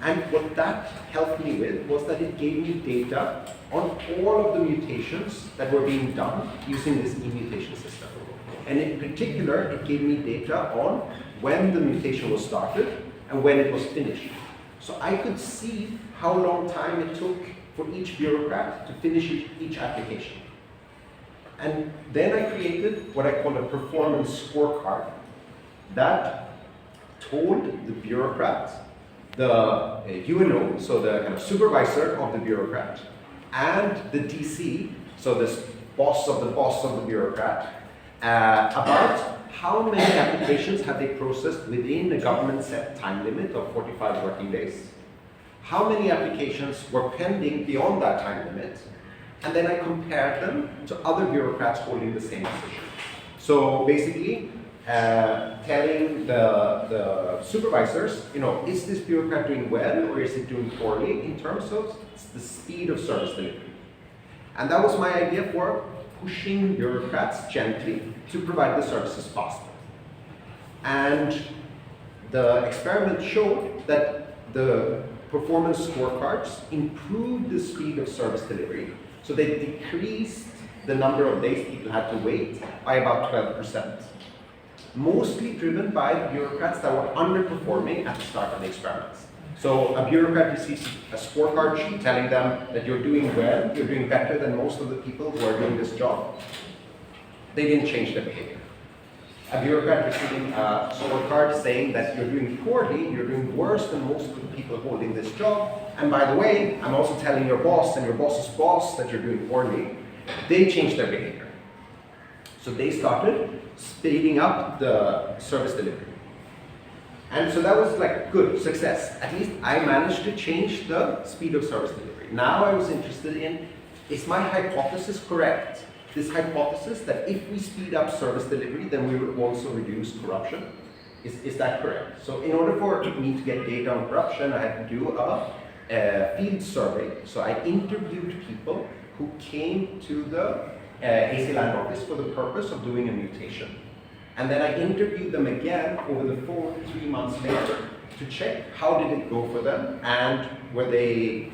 And what that helped me with was that it gave me data on all of the mutations that were being done using this e-mutation system. And in particular, it gave me data on when the mutation was started and when it was finished. So I could see how long time it took for each bureaucrat to finish each application. And then I created what I call a performance scorecard that told the bureaucrat, the UNO, so the kind of supervisor of the bureaucrat, and the DC, so the boss of the bureaucrat, about how many applications have they processed within a government set time limit of 45 working days, how many applications were pending beyond that time limit, and then I compared them to other bureaucrats holding the same position. So basically, telling the supervisors, is this bureaucrat doing well or is it doing poorly in terms of the speed of service delivery. And that was my idea for pushing bureaucrats gently to provide the services faster. And the experiment showed that the performance scorecards improved the speed of service delivery. So they decreased the number of days people had to wait by about 12%. Mostly driven by the bureaucrats that were underperforming at the start of the experiments. So a bureaucrat receives a scorecard sheet telling them that you're doing well, you're doing better than most of the people who are doing this job. They didn't change their behavior. A bureaucrat receiving a scorecard saying that you're doing poorly, you're doing worse than most of the people holding this job, and by the way, I'm also telling your boss and your boss's boss that you're doing poorly. They changed their behavior. So they started speeding up the service delivery. And so that was like good success. At least I managed to change the speed of service delivery. Now I was interested in, is my hypothesis correct? This hypothesis that if we speed up service delivery, then we will also reduce corruption. Is that correct? So in order for me to get data on corruption, I had to do a field survey. So I interviewed people who came to the AC Land office for the purpose of doing a mutation. And then I interviewed them again over the phone 3 months later to check how did it go for them and were they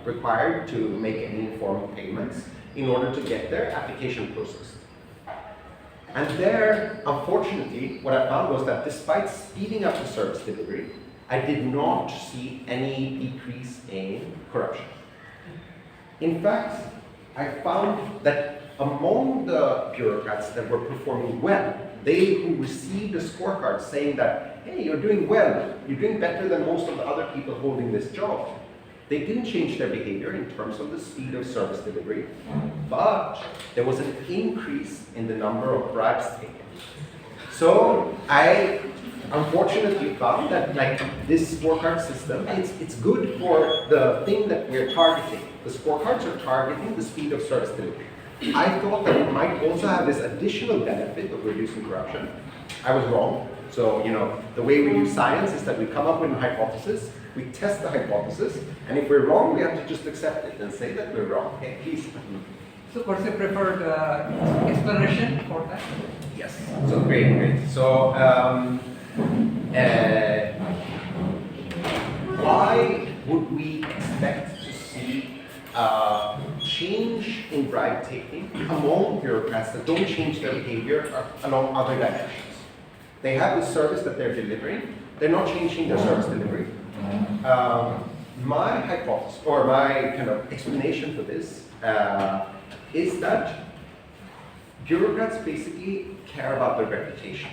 required to make any form of payments in order to get their application processed. And there, unfortunately, what I found was that despite speeding up the service delivery, I did not see any decrease in corruption. In fact, I found that among the bureaucrats that were performing well, they who received a scorecard saying that, hey, you're doing well, you're doing better than most of the other people holding this job, they didn't change their behavior in terms of the speed of service delivery, but there was an increase in the number of bribes taken. So I unfortunately found that this scorecard system, it's good for the thing that we're targeting. The scorecards are targeting the speed of service delivery. I thought that it might also have this additional benefit of reducing corruption. I was wrong. So, the way we do science is that we come up with a hypothesis, we test the hypothesis, and if we're wrong, we have to just accept it and say that we're wrong. Okay, please. So, what's your preferred explanation for that? Yes. So, great. So, why would we expect to see change in bribe taking among bureaucrats that don't change their behavior along other dimensions? They have the service that they're delivering, they're not changing their service delivery. My hypothesis, or my kind of explanation for this, is that bureaucrats basically care about their reputation.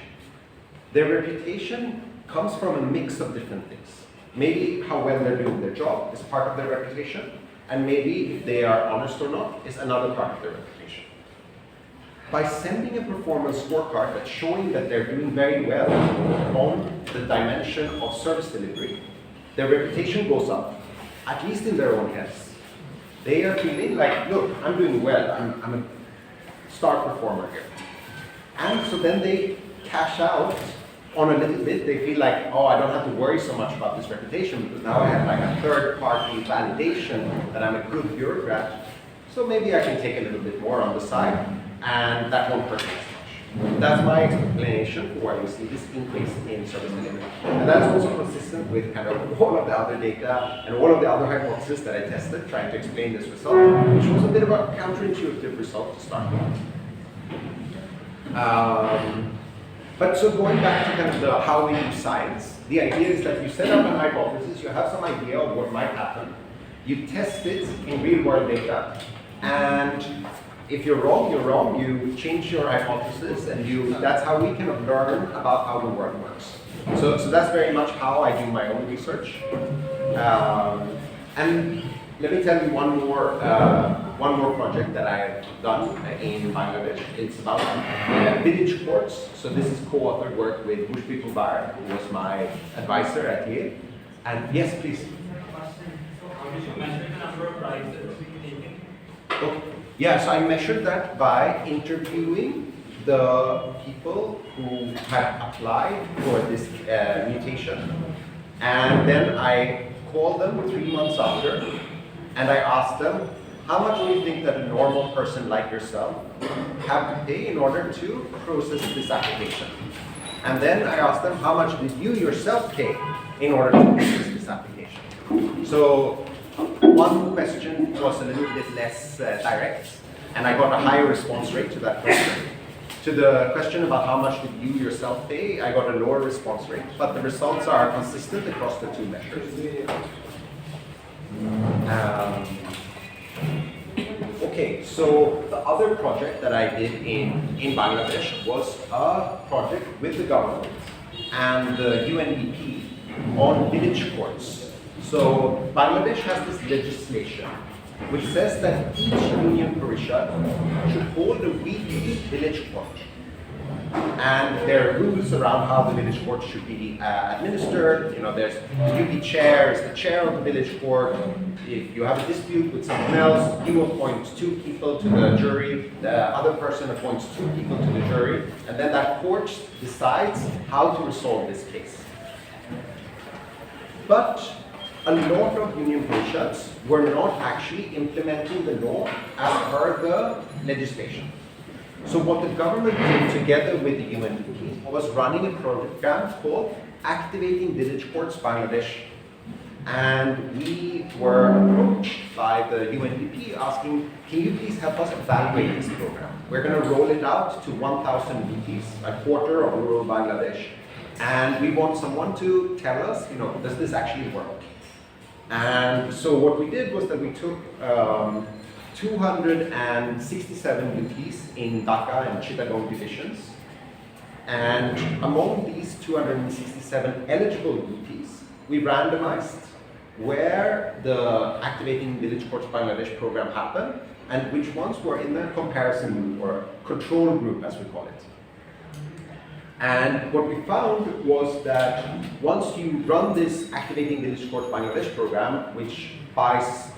Their reputation comes from a mix of different things. Maybe how well they're doing their job is part of their reputation, and maybe if they are honest or not is another part of their reputation. By sending a performance scorecard that's showing that they're doing very well on the dimension of service delivery, their reputation goes up, at least in their own heads. They are feeling like, look, I'm doing well, I'm a star performer here. And so then they cash out on a little bit. They feel like, oh, I don't have to worry so much about this reputation because now I have like a third-party validation that I'm a good bureaucrat. So maybe I can take a little bit more on the side, and that won't hurt me as much. That's my explanation for why we see this increase in service delivery. And that's also consistent with kind of all of the other data and all of the other hypotheses that I tested trying to explain this result, which was a bit of a counterintuitive result to start with. But so going back to kind of the how we do science, the idea is that you set up a hypothesis, you have some idea of what might happen, you test it in real world data, and if you're wrong, you change your hypothesis, and that's how we kind of learn about how the world works. So that's very much how I do my own research. And let me tell you one more project that I've done in Bangladesh. It's about village courts. So this is co-authored work with Mushfiq Mubarak, who was my advisor at Yale. And yes, please. How did you measure the number of prizes taken? Okay. Yeah, so I measured that by interviewing the people who had applied for this mutation. And then I called them 3 months after, and I asked them, how much do you think that a normal person like yourself have to pay in order to process this application? And then I asked them, how much did you yourself pay in order to process this application? So one question was a little bit less direct, and I got a higher response rate to that question. To the question about how much did you yourself pay, I got a lower response rate, but the results are consistent across the two measures. Okay, so the other project that I did in Bangladesh was a project with the government and the UNDP on village courts. So Bangladesh has this legislation which says that each union parishad should hold a weekly village court. And there are rules around how the village court should be administered. You know, there's the UP chair is the chair of the village court. If you have a dispute with someone else, you appoint 2 people to the jury. The other person appoints 2 people to the jury, and then that court decides how to resolve this case. But a lot of union parishads were not actually implementing the law as per the legislation. So what the government did together with the UNDP was running a program called Activating Village Courts Bangladesh. And we were approached by the UNDP asking, can you please help us evaluate this program? We're going to roll it out to 1,000 VPs, a quarter of rural Bangladesh. And we want someone to tell us, does this actually work? And so what we did was that we took 267 UPs in Dhaka and Chittagong divisions. And among these 267 eligible UPs, we randomized where the Activating Village Courts Bangladesh program happened and which ones were in the comparison group or control group, as we call it. And what we found was that once you run this Activating Village Court Bangladesh program, which buys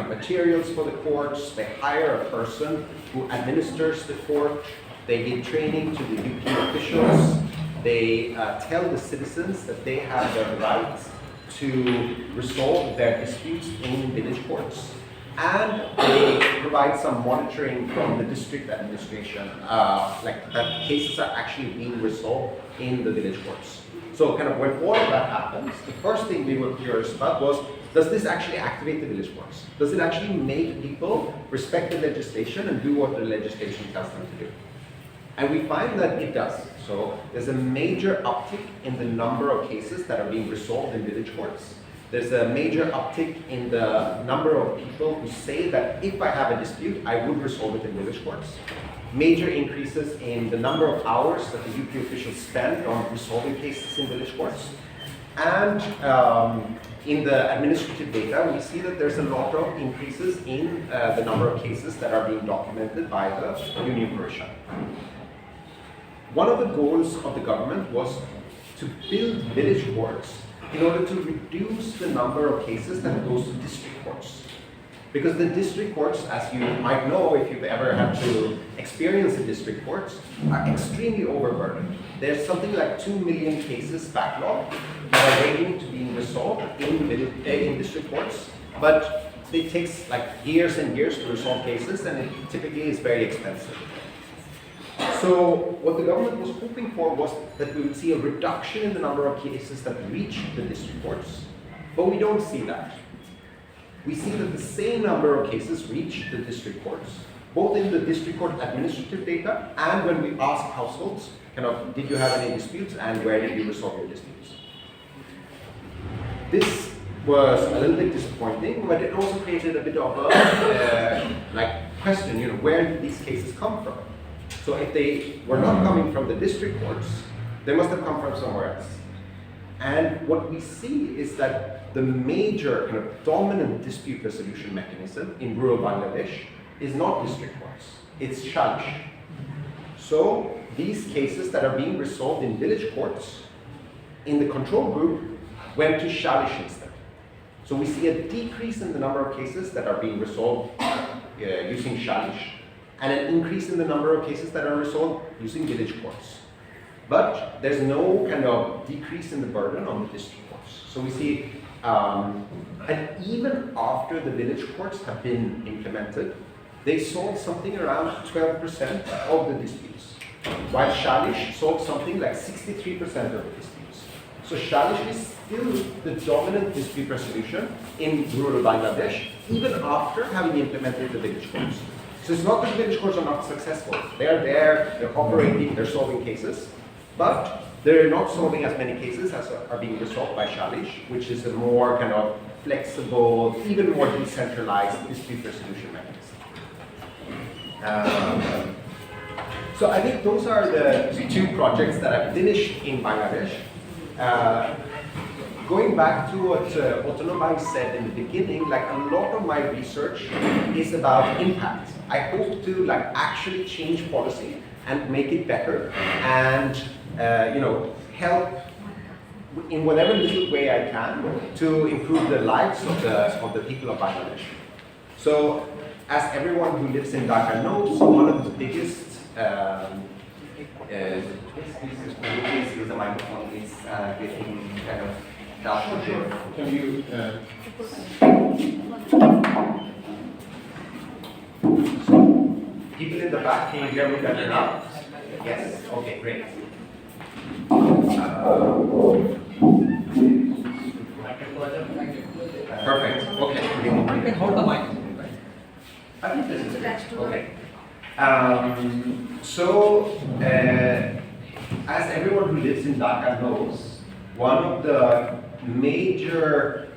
materials for the courts, they hire a person who administers the court, they give training to the UP officials, they tell the citizens that they have the right to resolve their disputes in village courts, and they provide some monitoring from the district administration, like that cases are actually being resolved in the village courts. So kind of when all of that happens, the first thing we were curious about was, does this actually activate the village courts? Does it actually make people respect the legislation and do what the legislation tells them to do? And we find that it does. So there's a major uptick in the number of cases that are being resolved in village courts. There's a major uptick in the number of people who say that if I have a dispute, I would resolve it in village courts. Major increases in the number of hours that the UP officials spend on resolving cases in village courts. And in the administrative data, we see that there's a lot of increases in the number of cases that are being documented by the union parishad. One of the goals of the government was to build village courts in order to reduce the number of cases that goes to district courts. Because the district courts, as you might know if you've ever had to experience the district courts, are extremely overburdened. There's something like 2 million cases backlog that are waiting to be resolved in district courts, but it takes like years and years to resolve cases, and it typically is very expensive. So what the government was hoping for was that we would see a reduction in the number of cases that reach the district courts, but we don't see that. We see that the same number of cases reach the district courts, both in the district court administrative data and when we ask households, kind of, did you have any disputes and where did you resolve your disputes? This was a little bit disappointing, but it also created a bit of a question, where did these cases come from? So if they were not coming from the district courts, they must have come from somewhere else. And what we see is that the major kind of dominant dispute resolution mechanism in rural Bangladesh is not district courts, it's 𝐻𝐴LISH. So these cases that are being resolved in village courts in the control group went to 𝐻𝐴LISH instead. So we see a decrease in the number of cases that are being resolved using 𝐻𝐴LISH, and an increase in the number of cases that are resolved using village courts. But there's no kind of decrease in the burden on the district courts. So we see, and even after the village courts have been implemented, they solved something around 12% of the disputes, while 𝐻𝐴LISH solved something like 63% of the disputes. So 𝐻𝐴LISH is still the dominant dispute resolution in rural Bangladesh, even after having implemented the village courts. So it's not that the village courts are not successful. They're there, they're operating, they're solving cases, but they're not solving as many cases as are being resolved by 𝐻𝐴LISH, which is a more kind of flexible, even more decentralized dispute resolution mechanism. So I think those are the two projects that I finished in Bangladesh. Going back to what 𝐀𝐜𝐚𝐝 said in the beginning, like a lot of my research is about impact. I hope to actually change policy and make it better, and help in whatever little way I can to improve the lives of the people of Bangladesh. So, as everyone who lives in Dhaka knows, one of the biggest please use the microphone. It's getting kind of down. Can you? So, people in the back, can you hear me better now? Yes. Okay, great. Perfect. Okay. You can hold the mic. I think this is it. Okay. As everyone who lives in Dhaka knows, one of the major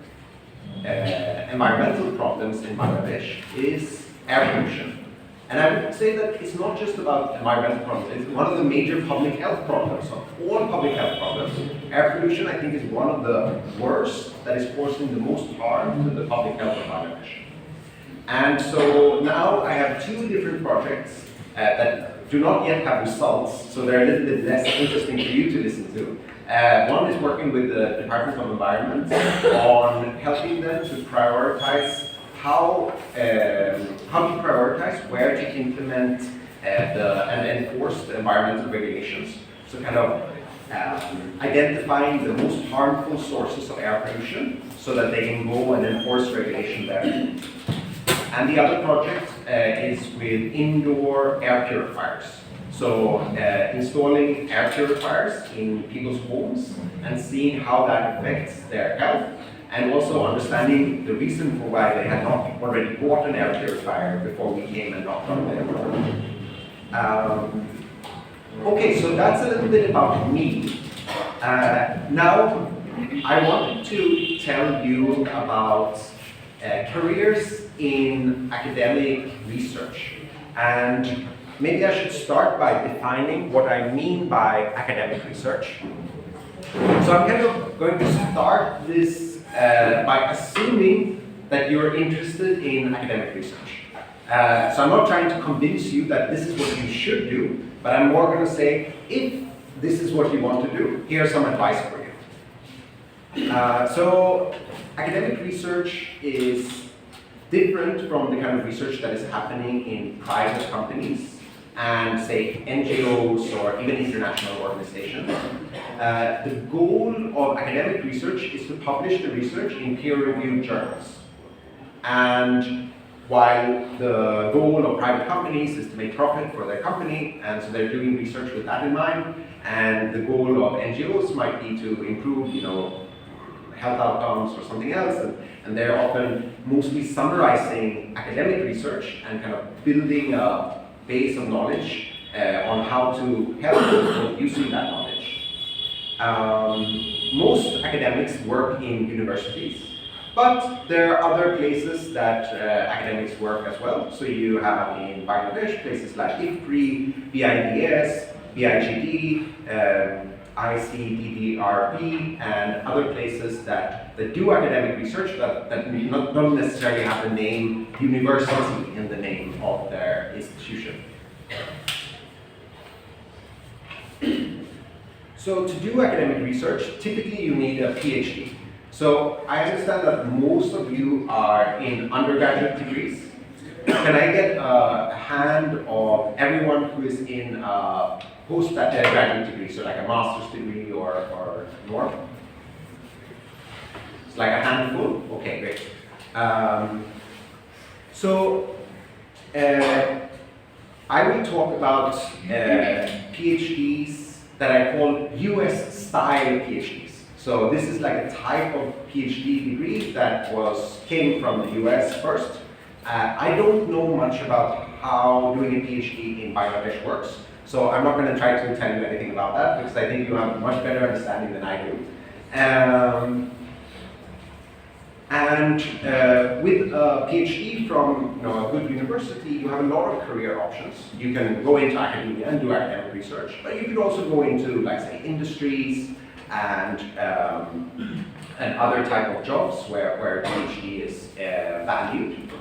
environmental problems in Bangladesh is air pollution. And I would say that it's not just about environmental problems, it's one of the major public health problems. Of all public health problems, air pollution, I think, is one of the worst that is causing the most harm to the public health of Bangladesh. And so now I have two different projects that do not yet have results, so they're a little bit less interesting for you to listen to. One is working with the Department of Environment on helping them to prioritize how to prioritize where to implement and enforce the environmental regulations. So kind of identifying the most harmful sources of air pollution so that they can go and enforce regulation there. And the other project is with indoor air purifiers. So installing air purifiers in people's homes and seeing how that affects their health, and also understanding the reason for why they had not already bought an air purifier before we came and knocked on their door. Okay, so that's a little bit about me. Now, I wanted to tell you about careers in academic research. And maybe I should start by defining what I mean by academic research. So I'm kind of going to start this by assuming that you're interested in academic research. So I'm not trying to convince you that this is what you should do, but I'm more going to say, if this is what you want to do, here's some advice for you. So academic research is different from the kind of research that is happening in private companies and, say, NGOs or even international organizations. The goal of academic research is to publish the research in peer-reviewed journals. And while the goal of private companies is to make profit for their company, and so they're doing research with that in mind. And the goal of NGOs might be to improve, health outcomes or something else, and they're often mostly summarizing academic research and kind of building a base of knowledge on how to help people using that knowledge. Most academics work in universities, but there are other places that academics work as well. So you have in Bangladesh places like IFPRI, BIDS, BIGD, ICDDRB, and other places that do academic research that not necessarily have the name university in the name of their institution. So to do academic research, typically you need a PhD. So I understand that most of you are in undergraduate degrees. Can I get a hand of everyone who is in a postgraduate degree, so like a master's degree or more? It's like a handful? Okay, great. I will talk about PhDs that I call US-style PhDs. So this is like a type of PhD degree that came from the US first. I don't know much about how doing a PhD in Bangladesh works, so I'm not going to try to tell you anything about that because I think you have a much better understanding than I do. With a PhD from a good university, you have a lot of career options. You can go into academia and do academic research, but you could also go into, like, say, industries and other type of jobs where PhD is valued.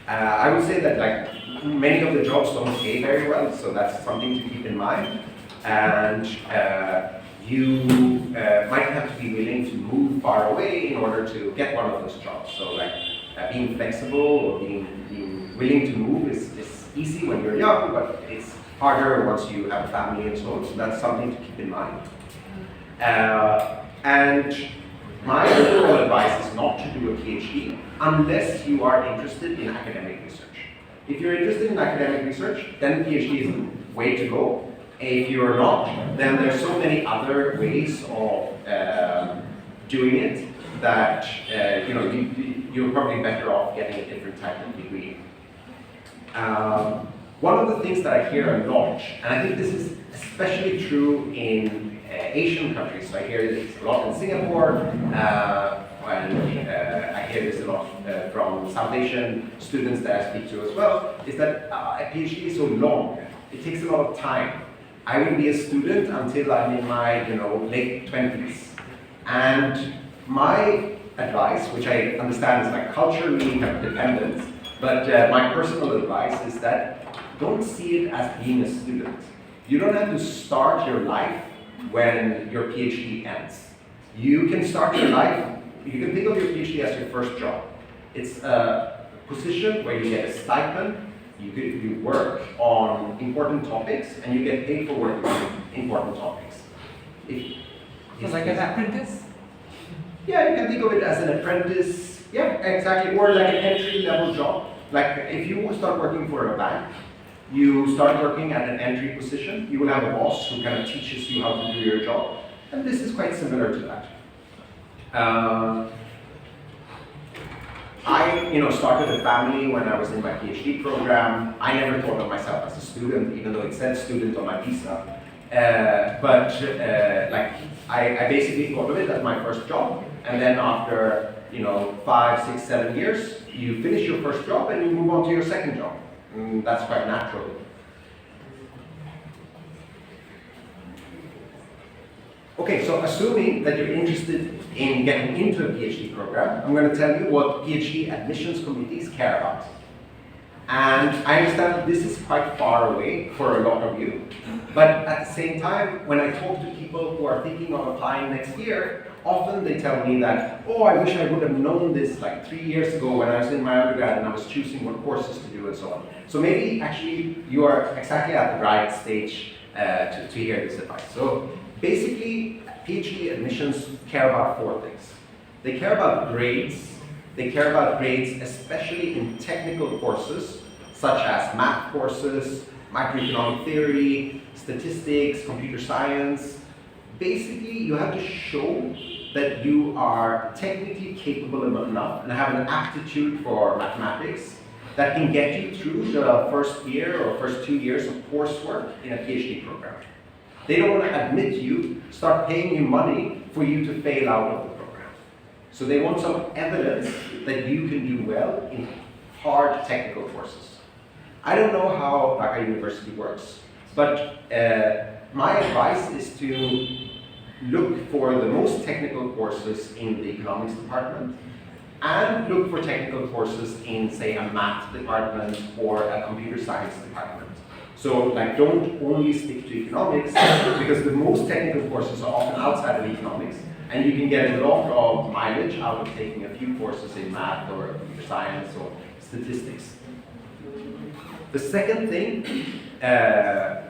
I would say that, like, many of the jobs don't pay very well, so that's something to keep in mind. And you might have to be willing to move far away in order to get one of those jobs. So, like, being flexible or being willing to move is easy when you're young, but it's harder once you have a family and so on. So that's something to keep in mind. And my overall advice is not to do a PhD unless you are interested in academic research. If you're interested in academic research, then PhD is the way to go. If you're not, then there's so many other ways of doing it that you're probably better off getting a different type of degree. One of the things that I hear a lot, and I think this is especially true in Asian countries, so I hear this a lot in Singapore, and I hear this a lot from South Asian students that I speak to as well, is that a PhD is so long. It takes a lot of time. I will be a student until I'm in my late 20s. And my advice, which I understand is like culturally dependent, but my personal advice is that don't see it as being a student. You don't have to start your life when your PhD ends. You can start your life, you can think of your PhD as your first job. It's a position where you get a stipend, you work on important topics, and you get paid for working on important topics. So like an apprentice? Yeah, you can think of it as an apprentice, yeah, exactly, or like an entry-level job. Like if you start working for a bank, you start working at an entry position, you will have a boss who kind of teaches you how to do your job, and this is quite similar to that. I started a family when I was in my PhD program. I never thought of myself as a student, even though it said student on my visa. I basically thought of it as my first job, and then after 5, 6, 7 years, you finish your first job and you move on to your second job. That's quite natural. Okay, so assuming that you're interested in getting into a PhD program, I'm going to tell you what PhD admissions committees care about. And I understand that this is quite far away for a lot of you. But at the same time, when I talk to people who are thinking of applying next year, often they tell me that, oh, I wish I would have known this like 3 years ago when I was in my undergrad and I was choosing what courses to do and so on. So maybe actually you are exactly at the right stage to hear this advice. So basically, PhD admissions care about 4 things. They care about grades, They care about grades, especially in technical courses, such as math courses, microeconomic theory, statistics, computer science. Basically, you have to show that you are technically capable enough and have an aptitude for mathematics that can get you through the first year or first 2 years of coursework in a PhD program. They don't want to admit you, start paying you money for you to fail out of the program. So they want some evidence that you can do well in hard technical courses. I don't know how Dhaka University works, but my advice is to look for the most technical courses in the economics department and look for technical courses in, say, a math department or a computer science department. So, like, don't only stick to economics because the most technical courses are often outside of economics, and you can get a lot of mileage out of taking a few courses in math or computer science or statistics. The second thing, and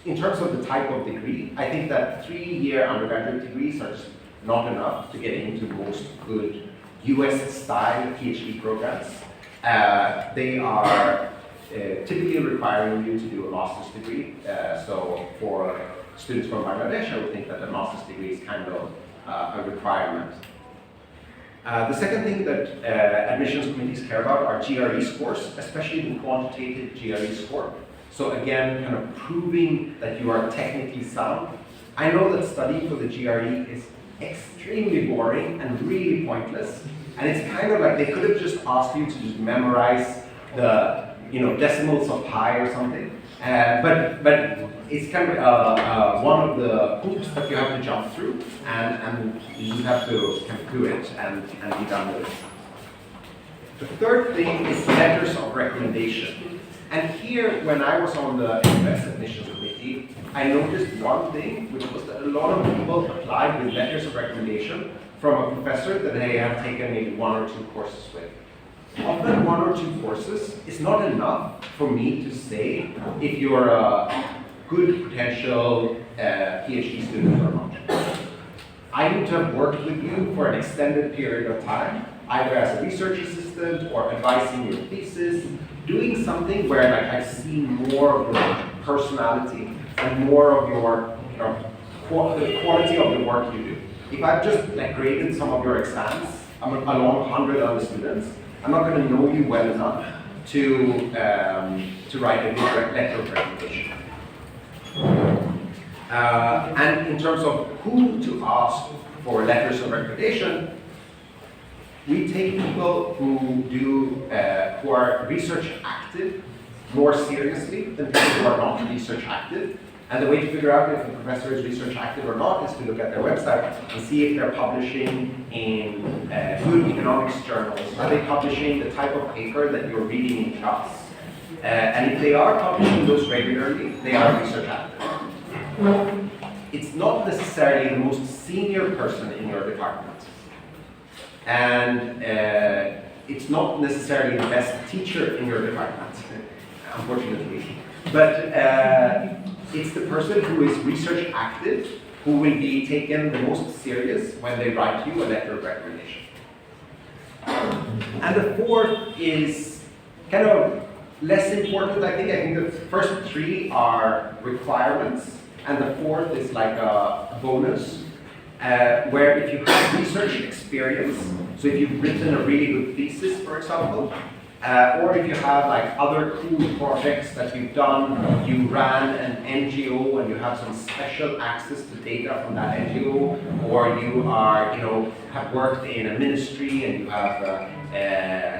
in terms of the type of degree, I think that 3-year undergraduate degrees are just not enough to get into most good US-style PhD programs. They are typically requiring you to do a master's degree. So for students from Bangladesh, I would think that a master's degree is kind of a requirement. The second thing that admissions committees care about are GRE scores, especially the quantitative GRE score. So again, kind of proving that you are technically sound. I know that studying for the GRE is extremely boring and really pointless. And it's kind of like they could have just asked you to just memorize the decimals of pi or something. But it's kind of one of the hoops that you have to jump through, and you have to kind of do it and be done with it. The third thing is letters of recommendation. And here, when I was on the US admissions committee, I noticed one thing, which was that a lot of people applied with letters of recommendation from a professor that they have taken maybe 1 or 2 courses with. Often 1 or 2 courses is not enough for me to say if you're a good potential PhD student or not. I need to have worked with you for an extended period of time, either as a research assistant or advising your thesis, doing something where like I've seen more of your personality and more of your the quality of the work you do. If I've just like graded some of your exams along 100 other students, I'm not going to know you well enough to write a good letter of recommendation. And in terms of who to ask for letters of recommendation, we take people who are research active more seriously than people who are not research active. And the way to figure out if a professor is research active or not is to look at their website and see if they're publishing in good economics journals. Are they publishing the type of paper that you're reading in class? And if they are publishing those regularly, they are research active. It's not necessarily the most senior person in your department. And it's not necessarily the best teacher in your department, unfortunately. But it's the person who is research active who will be taken the most serious when they write you a letter of recommendation. And the fourth is kind of less important, I think. I think the first 3 are requirements, and the fourth is like a bonus, where if you have research experience, so if you've written a really good thesis, for example, or if you have like other cool projects that you've done, you ran an NGO and you have some special access to data from that NGO, or you are, have worked in a ministry and you have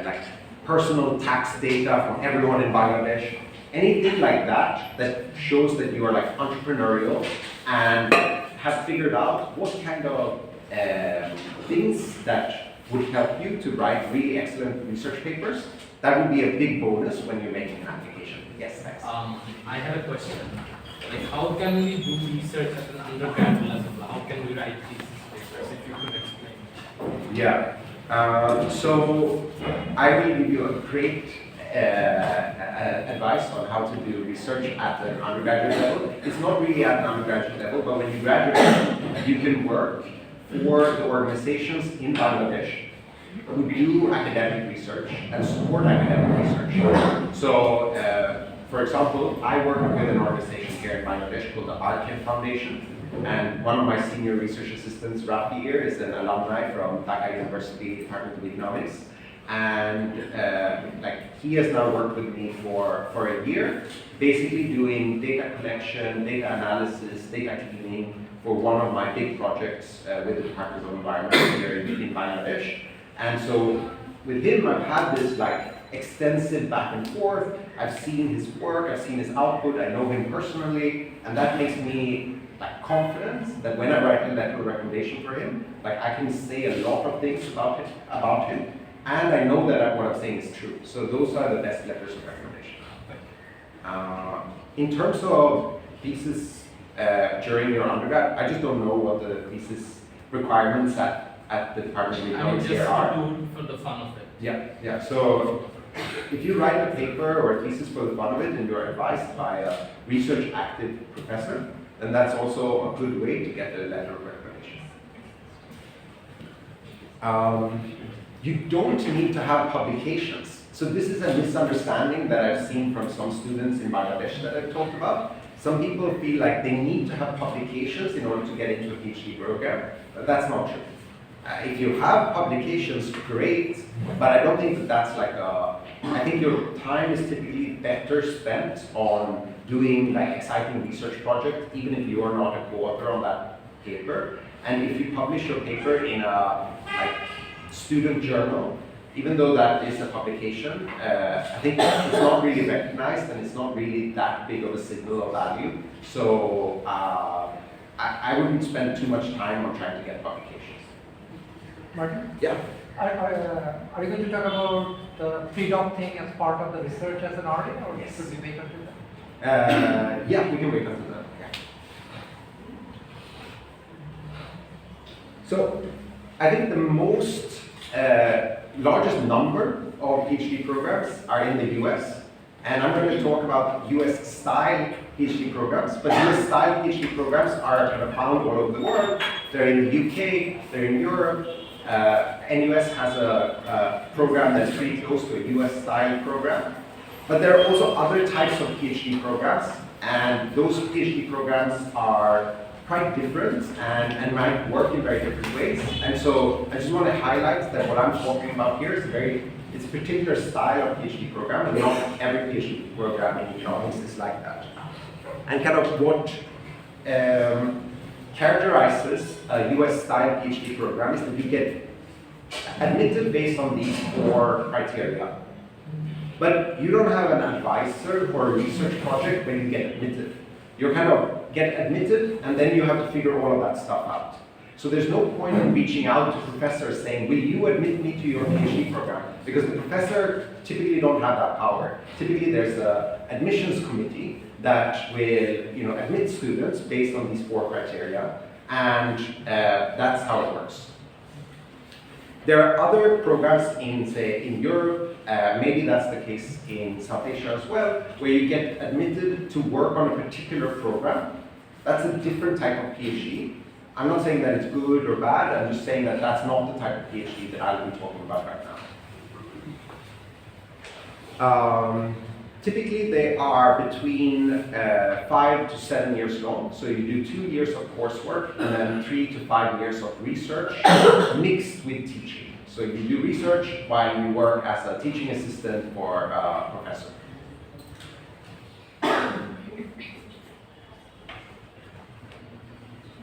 like personal tax data from everyone in Bangladesh. Anything like that that shows that you are like entrepreneurial and have figured out what kind of things that would help you to write really excellent research papers. That would be a big bonus when you're making an application. Yes, thanks. I have a question. Like, how can we do research at an undergrad level? How can we write these papers? If you could explain. Yeah. So I will give you a great advice on how to do research at an undergraduate level. It's not really at an undergraduate level, but when you graduate, you can work for the organizations in Bangladesh who do academic research and support academic research. So, for example, I work with an organization here in Bangladesh called the �R𝐾𝐜 Foundation, and one of my senior research assistants, Rafi here, is an alumni from Dhaka University Department of Economics, and he has now worked with me for a year, basically doing data collection, data analysis, data cleaning for one of my big projects with the Department of Environment here in Bangladesh. And so with him, I've had this extensive back and forth. I've seen his work, I've seen his output, I know him personally, and that makes me confident that when I write a letter of recommendation for him, I can say a lot of things about him, and I know that what I'm saying is true. So those are the best letters of recommendation. In terms of thesis during your undergrad, I just don't know what the thesis requirements at the Department of Economics here are. Do it for the fun of it. Yeah. So if you write a paper or a thesis for the fun of it and you're advised by a research active professor, then that's also a good way to get a letter of recommendation. You don't need to have publications. So this is a misunderstanding that I've seen from some students in Bangladesh that I've talked about. Some people feel like they need to have publications in order to get into a PhD program, but that's not true. If you have publications, great, but I don't think that's I think your time is typically better spent on doing exciting research projects, even if you are not a co-author on that paper. And if you publish your paper in a student journal, even though that is a publication, I think it's not really recognized and it's not really that big of a signal of value. So I wouldn't spend too much time on trying to get publications. Martin? Yeah. Are you going to talk about the pre-doc thing as part of the research as an RA, or Yes. should we wait until that? Yeah, we can wait until that. Yeah. So I think the most largest number of PhD programs are in the US, and I'm going to talk about US style PhD programs, but US style PhD programs are kind of found all over the world. They're in the UK, they're in Europe. NUS has a program that's pretty close to a US style program. But there are also other types of PhD programs, and those PhD programs are quite different and might work in very different ways. And so I just want to highlight that what I'm talking about here is it's a particular style of PhD program, and not every PhD program in economics is like that. And kind of what characterizes a US style PhD program is that you get admitted based on these 4 criteria. But you don't have an advisor or a research project when you get admitted. You kind of get admitted and then you have to figure all of that stuff out. So there's no point in reaching out to professors saying, will you admit me to your PhD program? Because the professor typically don't have that power. Typically there's an admissions committee that will admit students based on these 4 criteria, and that's how it works. There are other programs in Europe, maybe that's the case in South Asia as well, where you get admitted to work on a particular program. That's a different type of PhD. I'm not saying that it's good or bad, I'm just saying that that's not the type of PhD that I'll be talking about right now. Typically, they are between 5 to 7 years long. So you do 2 years of coursework and then 3 to 5 years of research mixed with teaching. So you do research while you work as a teaching assistant for a professor.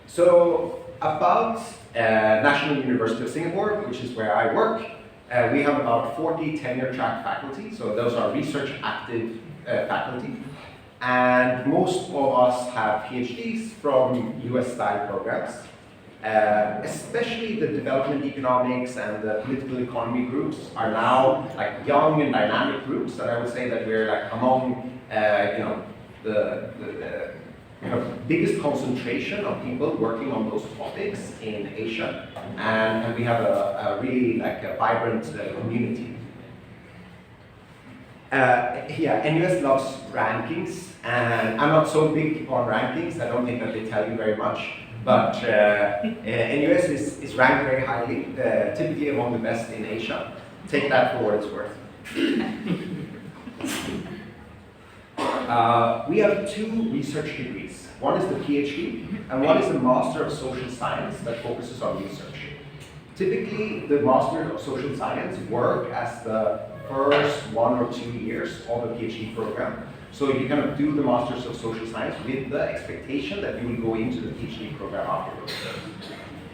So about National University of Singapore, which is where I work, we have about 40 tenure track faculty, so those are research active faculty. And most of us have PhDs from US style programs, especially the development economics and the political economy groups are now young and dynamic groups, and I would say that we're among the biggest concentration of people working on those topics in Asia, and we have a really a vibrant community. NUS loves rankings, and I'm not so big on rankings. I don't think that they tell you very much, but NUS is ranked very highly, typically among the best in Asia. Take that for what it's worth. We have 2 research degrees. One is the PhD, and one is the Master of Social Science that focuses on research. Typically, the Master of Social Science work as the first 1 or 2 years of a PhD program. So you kind of do the Masters of Social Science with the expectation that you will go into the PhD program afterwards.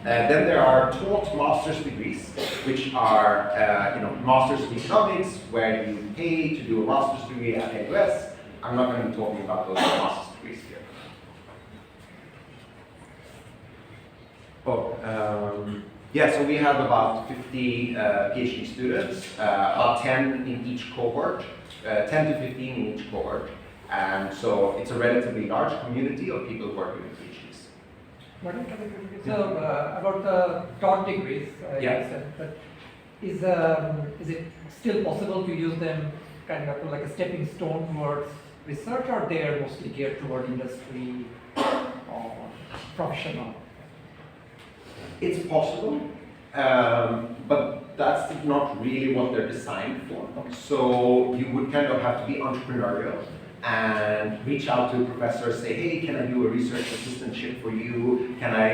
Then there are taught master's degrees, which are Masters of Economics, where you pay to do a master's degree at NUS. I'm not going to be talking about those master's degrees here. Yeah, so we have about 50 PhD students, about 10 in each cohort, 10 to 15 in each cohort. And so it's a relatively large community of people working with PhDs. So about the taught degrees, Yeah. you said, but is it still possible to use them kind of like a stepping stone towards research, or they are mostly geared toward industry or professional? It's possible, but that's not really what they're designed for. So you would kind of have to be entrepreneurial and reach out to a professor, say, hey, can I do a research assistantship for you? Can I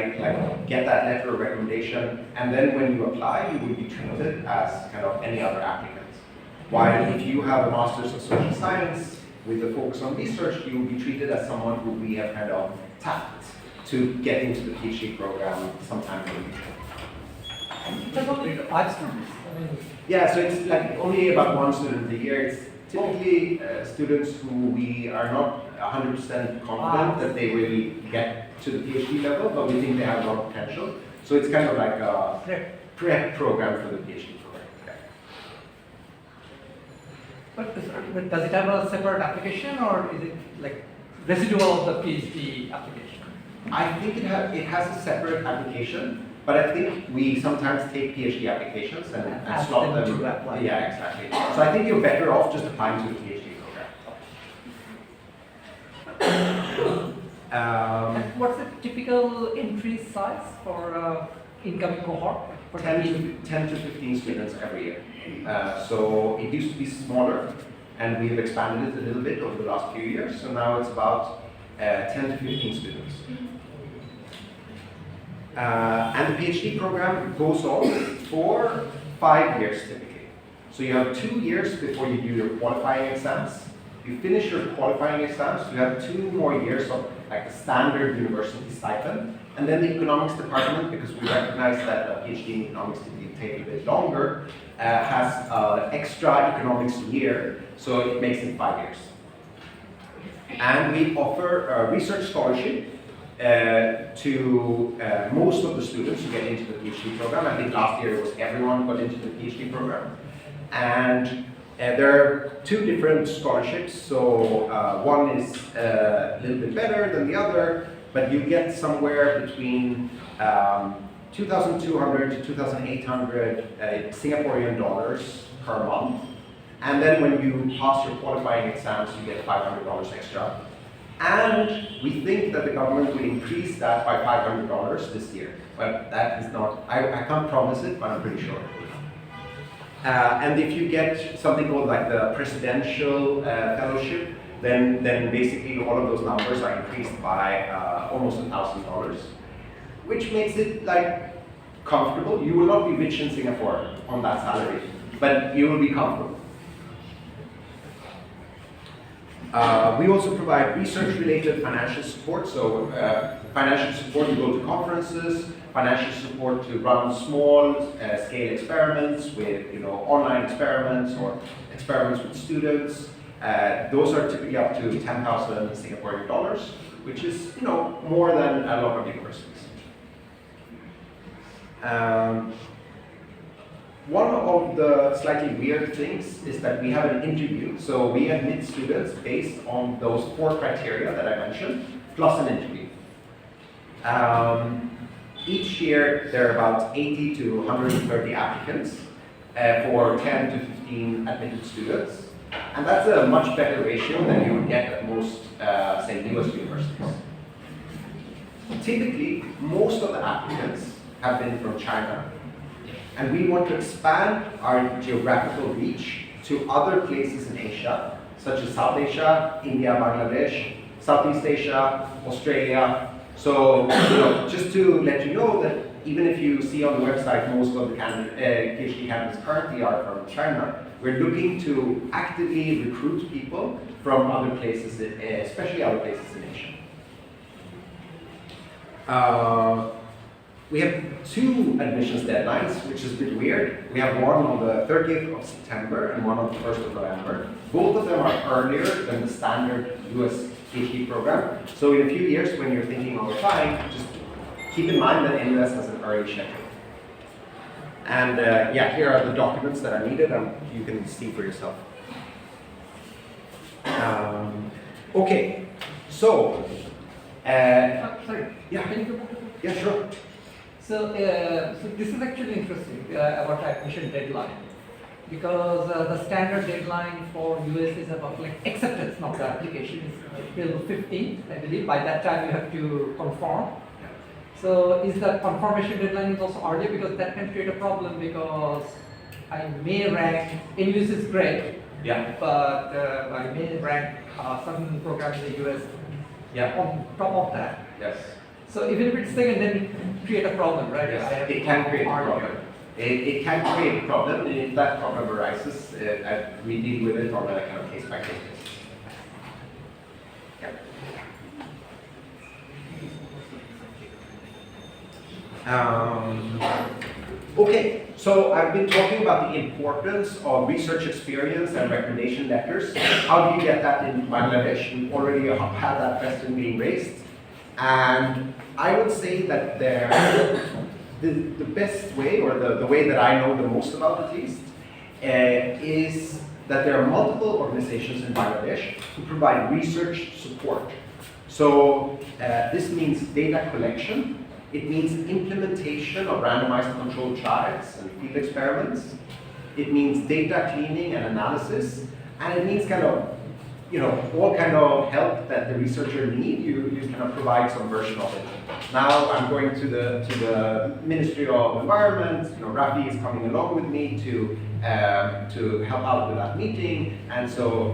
get that letter of recommendation? And then when you apply, you will be treated as kind of any other applicant. While if you have a Master's of Social Science with a focus on research, you will be treated as someone who we have kind of tapped to get into the PhD program sometime in the future. It's only 5 students. Yeah, so it's like only about 1 student a year. It's typically students who we are not 100% confident that they will get to the PhD level, but we think they have a lot of potential. So it's kind of like a prep program for the PhD program. Yeah. But does it have a separate application, or is it like residual of the PhD application? I think it has a separate application, but I think we sometimes take PhD applications and Ask slot them them. to apply. Yeah, exactly. So I think you're better off just applying to the PhD program. And what's the typical entry size for incoming cohort? For 10 to 15 students every year. So it used to be smaller, and we have expanded it a little bit over the last few years. So now it's about 10 to 15 students. And the PhD program goes on for 5 years typically. So you have 2 years before you do your qualifying exams. You finish your qualifying exams, you have 2 more years of like a standard university stipend. And then the economics department, because we recognize that a PhD in economics typically take a bit longer, has extra economics year, so it makes it 5 years. And we offer a research scholarship to most of the students who get into the PhD program. I think last year it was everyone got into the PhD program. And there are 2 different scholarships. So one is a little bit better than the other, but you get somewhere between 2,200 to 2,800 Singaporean dollars per month. And then when you pass your qualifying exams, you get $500 extra. And we think that the government will increase that by $500 this year. But that is not, I can't promise it, but I'm pretty sure. And if you get something called like the presidential fellowship, then basically all of those numbers are increased by almost $1,000, which makes it like comfortable. You will not be rich in Singapore on that salary, but you will be comfortable. We also provide research-related financial support. So financial support, you go to conferences, financial support to run small-scale experiments with online experiments or experiments with students. Those are typically up to 10,000 Singaporean dollars, which is more than a lot of universities. One of the slightly weird things is that we have an interview. So we admit students based on those 4 criteria that I mentioned, plus an interview. Each year there are about 80 to 130 applicants for 10 to 15 admitted students. And that's a much better ratio than you would get at most, say, US universities. typically, most of the applicants have been from China. And we want to expand our geographical reach to other places in Asia, such as South Asia, India, Bangladesh, Southeast Asia, Australia. So, just to let you know that even if you see on the website most of the PhD candidates currently are from China, we're looking to actively recruit people from other places, especially other places in Asia. We have 2 admissions deadlines, which is a bit weird. We have one on the 30th of September and one on the 1st of November. Both of them are earlier than the standard US PhD program. So in a few years, when you're thinking of applying, just keep in mind that NUS has an early schedule. And yeah, here are the documents that are needed, and you can see for yourself. Okay, so, Sorry, yeah. can you go back to Yeah, sure. So this is actually interesting about admission deadline, because the standard deadline for US is about acceptance, not the application, is till 15th, I believe. By that time you have to conform. So is that confirmation deadline is also earlier, because that can create a problem, because I may rank, NUS is great, Yeah. but I may rank certain programs in the US on top of that. Yes. So even if it's second, then it create a problem, right? Yes, I have it to can create a argue. problem. It can create a problem, and if that problem arises, we deal with it on a kind of case-by-case basis. Okay, so I've been talking about the importance of research experience and recommendation letters. How do you get that in Bangladesh? We already had that question being raised. And I would say that the best way, or the way that I know the most about at least, is that there are multiple organizations in Bangladesh who provide research support. So this means data collection, it means implementation of randomized controlled trials and field experiments, it means data cleaning and analysis, and it means kind of all kind of help that the researcher need, you kind of provide some version of it. Now I'm going to the Ministry of Environment. Rafi is coming along with me to help out with that meeting, and so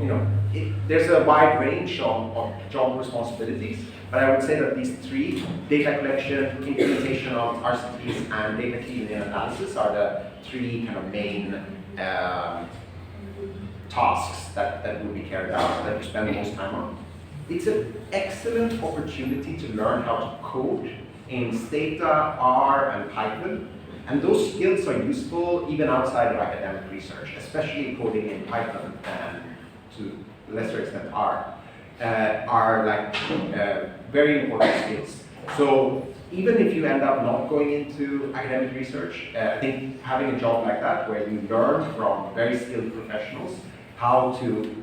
there's a wide range of job responsibilities. But I would say that these 3, data collection, implementation of RCTs, and data cleaning and analysis, are the 3 kind of main tasks that will be carried out, that we spend the most time on. It's an excellent opportunity to learn how to code in Stata, R, and Python. And those skills are useful even outside of academic research, especially coding in Python and to a lesser extent R, are very important skills. So even if you end up not going into academic research, I think having a job like that where you learn from very skilled professionals how to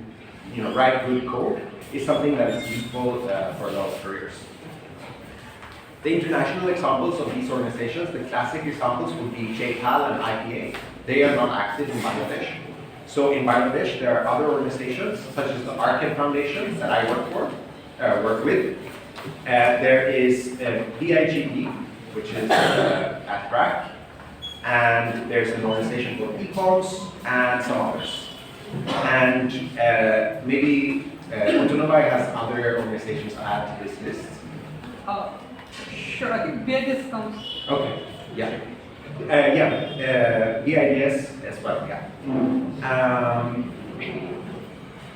write good code is something that is useful for a lot of careers. The international examples of these organizations, the classic examples would be 𝐀𝐜𝐚 and IPA. They are not active in Bangladesh. So in Bangladesh, there are other organizations, such as the 𝐴RKED Foundation that I work with. There is VIGP, which is at BRAC, and there's an organization called 𝐂𝐜𝐴𝐬 and some others. And maybe Antonova has other organizations to add to this list. Sure, I think BIDS comes. Okay, yeah. BIDS as well, yeah.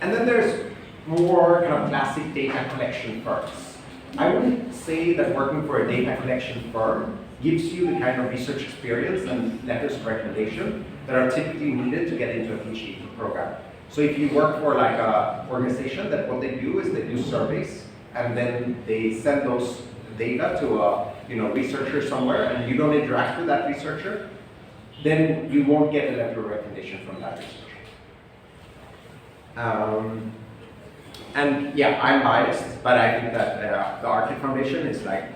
And then there's more kind of classic data collection firms. I wouldn't say that working for a data collection firm gives you the kind of research experience and letters of recommendation that are typically needed to get into a PhD program. So if you work for like a organization that what they do is they do surveys and then they send those data to a researcher somewhere and you don't interact with that researcher, then you won't get a letter of recommendation from that researcher. And yeah, I'm biased, but I think that the 𝐴RKED Foundation is like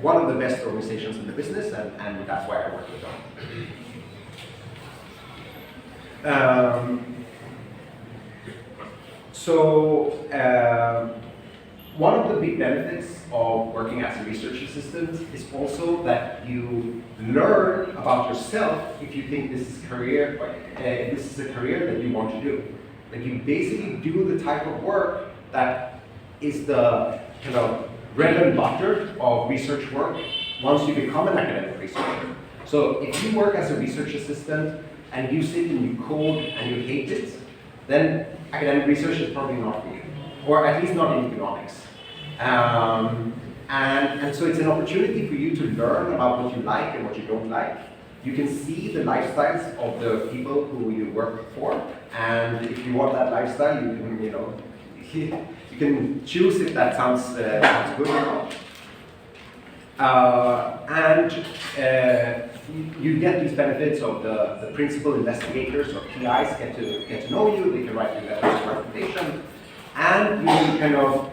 one of the best organizations in the business, and that's why I work with them. So one of the big benefits of working as a research assistant is also that you learn about yourself if you think this is this is a career that you want to do. Like you basically do the type of work that is the kind of bread and butter of research work once you become an academic researcher. So if you work as a research assistant and you sit and you code and you hate it, then academic research is probably not for you, or at least not in economics. And so it's an opportunity for you to learn about what you like and what you don't like. You can see the lifestyles of the people who you work for, and if you want that lifestyle, you can, you can choose if that sounds good or not. You get these benefits of the principal investigators or PIs get to know you, they can write you letters of recommendation, and you kind of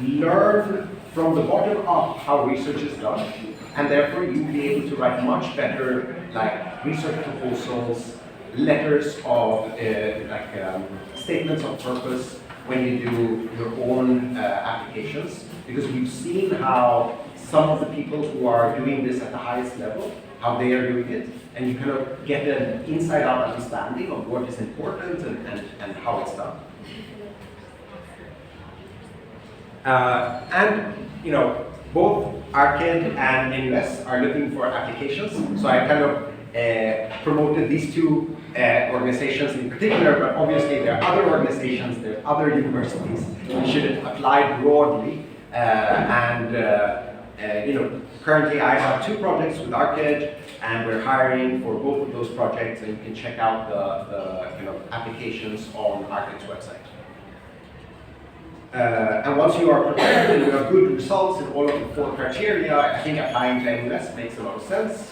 learn from the bottom up how research is done, and therefore you'll be able to write much better like research proposals, letters of statements of purpose when you do your own applications, because we've seen how some of the people who are doing this at the highest level, how they are doing it, and you kind of get an inside-out understanding of what is important and how it's done. Both 𝐼𝐧𝐬𝐢𝐜 and 𝐁US are looking for applications, so I kind of promoted these two organizations in particular, but obviously there are other organizations, there are other universities. We should apply broadly, currently I have 2 projects with 𝐼𝐧𝐬𝐢, and we're hiring for both of those projects, and you can check out the applications on 𝐼𝐧𝐬𝐢's website. And once you are prepared and you have good results in all of the 4 criteria, I think applying to 𝐁US makes a lot of sense.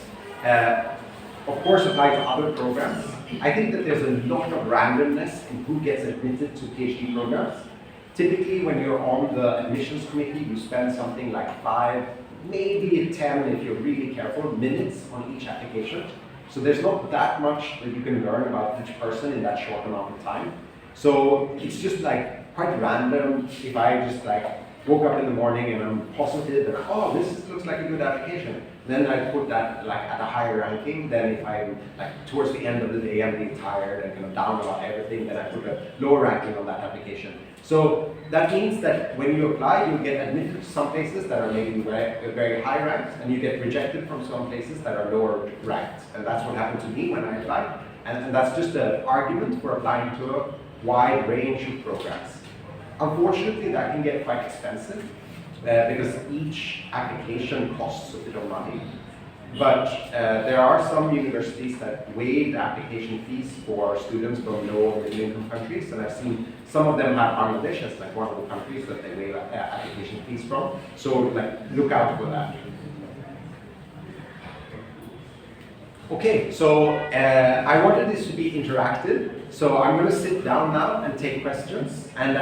Of course, apply to other programs. I think that there's a lot of randomness in who gets admitted to PhD programs. Typically, when you're on the admissions committee, you spend something like 5, maybe 10, if you're really careful, minutes on each application. So there's not that much that you can learn about each person in that short amount of time. So it's just like quite random. If I just like woke up in the morning and I'm positive and oh, this looks like a good application, then I put that like at a higher ranking than if I'm like towards the end of the day I'm being tired and kind of down about everything, then I put a lower ranking on that application. So that means that when you apply, you get admitted to some places that are maybe very high ranked, and you get rejected from some places that are lower ranked. And that's what happened to me when I applied. And that's just an argument for applying to a wide range of programs. Unfortunately, that can get quite expensive because each application costs a bit of money. But there are some universities that waive the application fees for students from low or middle income countries, and I've seen some of them have Bangladesh as like one of the countries that they waive application fees from. So like look out for that. Okay, so I wanted this to be interactive, so I'm going to sit down now and take questions, and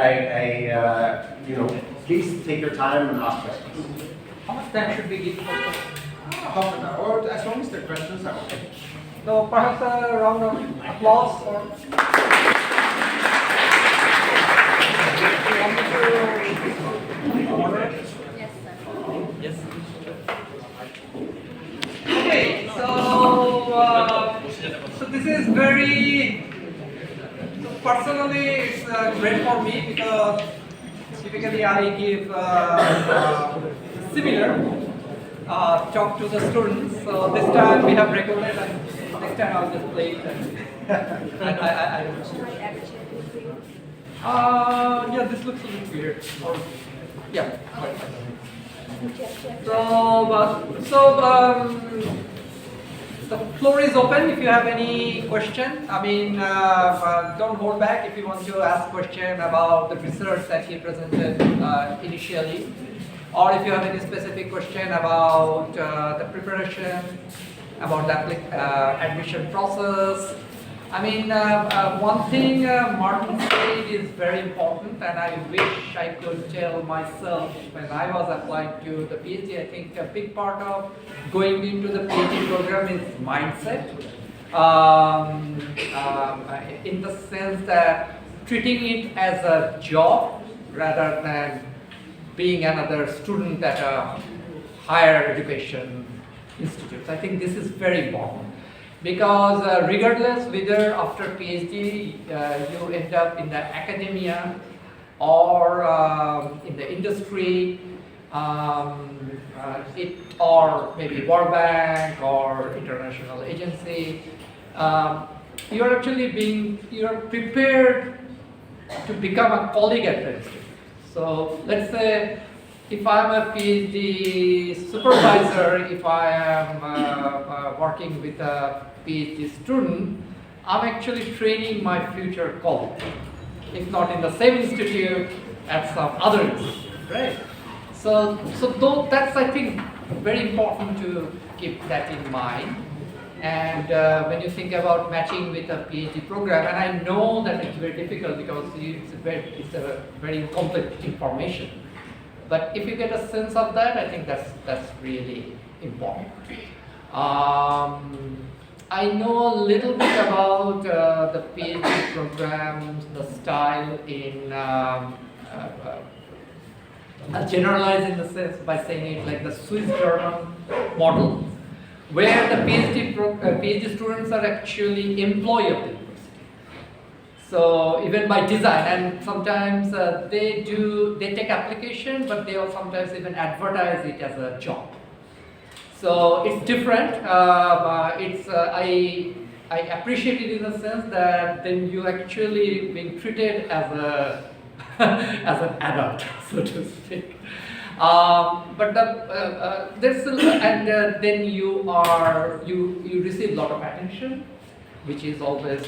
please take your time and ask questions. How much time should we give for questions? Half an hour, as long as the questions are okay. So perhaps a round of applause or Yes. Okay, so this is very, personally it's great for me because typically I give similar talk to the students. So this time we have recorded and next time I'll just play it. I don't know. Yeah, this looks a little weird. Yeah. The floor is open if you have any question. I mean, don't hold back if you want to ask question about the research that he presented initially, or if you have any specific question about the preparation, about the admission process. I mean, one thing Martin said is very important, and I wish I could tell myself when I was applying to the PhD. I think a big part of going into the PhD program is mindset, in the sense that treating it as a job rather than being another student at a higher education institute. I think this is very important because regardless whether after PhD you end up in the academia or in the industry, or maybe World Bank or international agency, you're prepared to become a colleague at the institute. So let's say if I'm a PhD supervisor, if I am working with a PhD student, I'm actually training my future colleague, if not in the same institute, at some other institute, right? So that's, I think, very important to keep that in mind. And when you think about matching with a PhD program, and I know that it's very difficult because it's a very incomplete information. But if you get a sense of that, I think that's really important. I know a little bit about the PhD programs, the style in, I'll generalize in the sense by saying it like the Swiss-German model, where the PhD students are actually employee of the university. So even by design, and sometimes they take application, but they will sometimes even advertise it as a job. So it's different. I appreciate it in the sense that then you actually being treated as a as an adult, so to speak. But then you receive a lot of attention, which is always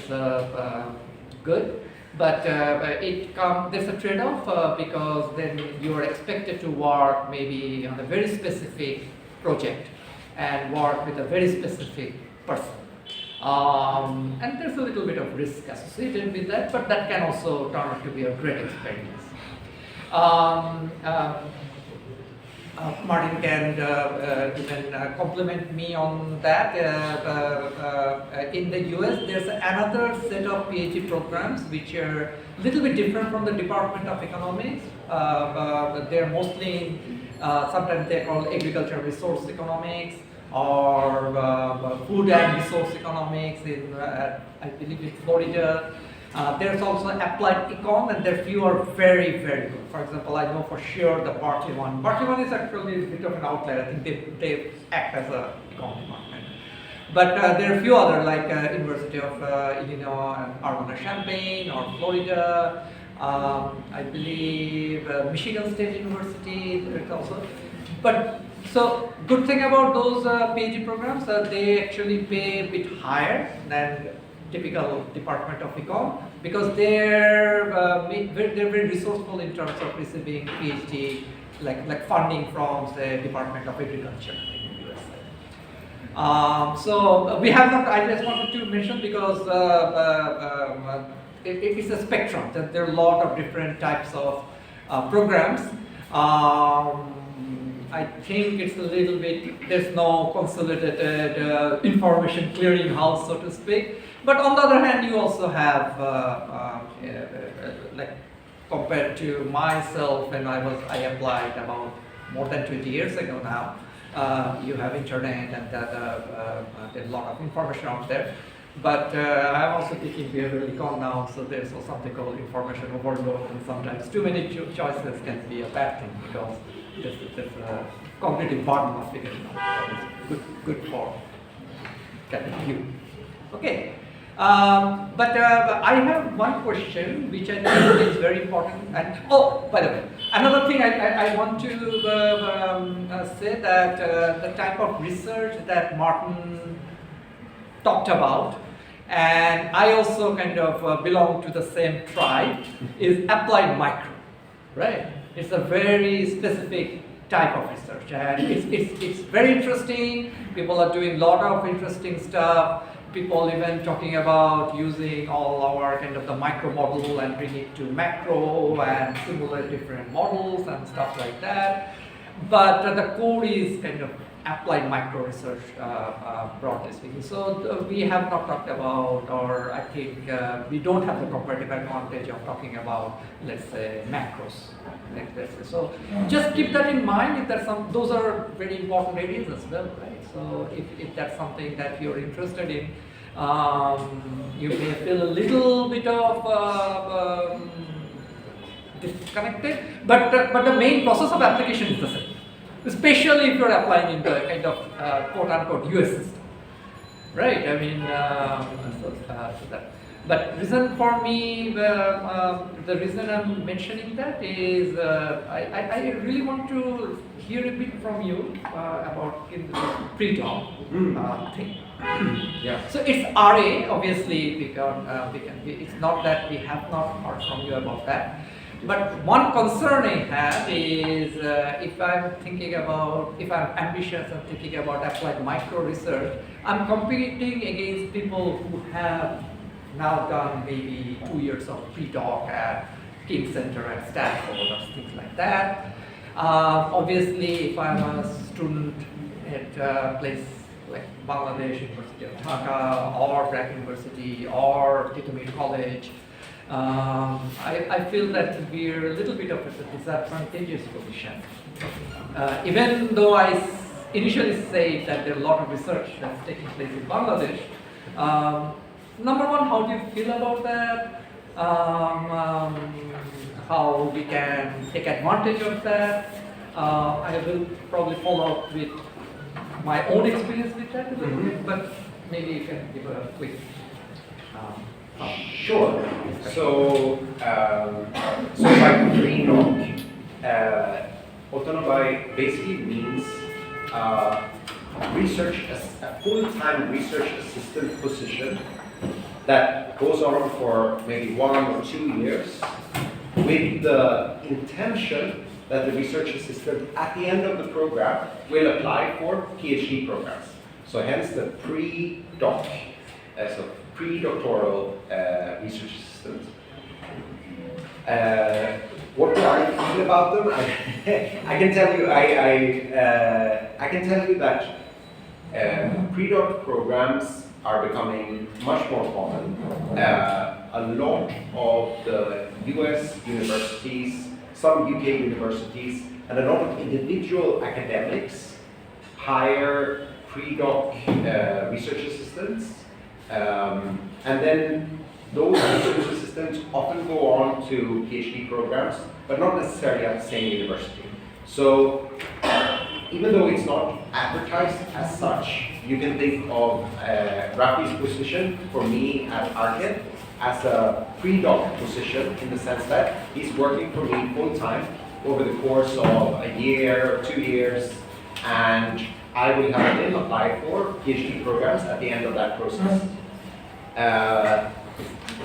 good. But there's a trade-off because then you are expected to work maybe on a very specific project and work with a very specific person. And there's a little bit of risk associated with that, but that can also turn out to be a great experience. Martin can even compliment me on that. In the US, there's another set of PhD programs which are a little bit different from the Department of Economics. They're mostly, sometimes they're called agriculture resource economics or food and resource economics in, I believe in Florida. There's also applied econ, and their few are very, very good. For example, I know for sure the Berkeley one. Berkeley one is actually a bit of an outlier. I think they act as a econ department. But there are a few other, like University of Illinois, Urbana-Champaign, or Florida. I believe Michigan State University. There's also. But so good thing about those PhD programs, they actually pay a bit higher than typical Department of Econ because they're very resourceful in terms of receiving PhD, like funding from the Department of Agriculture in the USA. So we have not. I just wanted to mention because it's a spectrum. That there are a lot of different types of programs. I think it's a little bit, there's no consolidated information clearing house, so to speak. But on the other hand, you also have, like compared to myself when I applied about more than 20 years ago now, you have internet and there's a lot of information out there. But I'm also taking behavioral econ now, so there's also something called information overload, and sometimes too many choices can be a bad thing because there's a cognitive burden of figuring out what is good for getting you. Okay, but I have one question which I think is very important. And oh, by the way, another thing I want to say that the type of research that Martin talked about, and I also kind of belong to the same tribe, is applied micro, right? It's a very specific type of research, and it's very interesting. People are doing a lot of interesting stuff. People even talking about using all our kind of the micro model and bring it to macro and simulate different models and stuff like that. But the core is kind of applied micro research, broadly speaking. So we have not talked about, or I think we don't have the comparative advantage of talking about, let's say, macros. Let's say. So just keep that in mind. If there's some, those are very important areas as well, right? So if that's something that you're interested in, you may feel a little bit of disconnected, but the main process of application is the same. Especially if you're applying into a kind of quote-unquote US system, right? I mean, so that. But reason for me, the reason I'm mentioning that is I really want to hear a bit from you about the pre-doc thing. Yeah. So it's RA, obviously, it's not that we have not heard from you about that. But one concern I have is if I'm ambitious and thinking about applied micro research, I'm competing against people who have now done maybe 2 years of pre-doc at King Center at Stanford or things like that. Obviously, if I'm a student at a place like Bangladesh University of Dhaka or Brack University or 𝐃𝐜𝐚𝐝 College, I feel that we're a little bit of a disadvantageous position. Even though I initially say that there are a lot of research that's taking place in Bangladesh, number one, how do you feel about that? How we can take advantage of that? I will probably follow up with my own experience with that a little bit, but maybe you can give a quick. Sure. So, by pre-doc, autonomy basically means a full-time research assistant position that goes on for maybe 1 or 2 years with the intention that the research assistant at the end of the program will apply for PhD programs. So hence the pre-doc, so pre-doctoral research assistant. What do I feel about them? I can tell you, I can tell you that pre-doc programs are becoming much more common. A lot of the US universities, some UK universities, and a lot of individual academics hire pre-doc research assistants. And then those research assistants often go on to PhD programs, but not necessarily at the same university. So even though it's not advertised as such, you can think of Rafi's position for me at 𝐼𝐧𝐬𝐢 as a pre-doc position in the sense that he's working for me full-time over the course of a year or 2 years, and I will have him apply for PhD programs at the end of that process.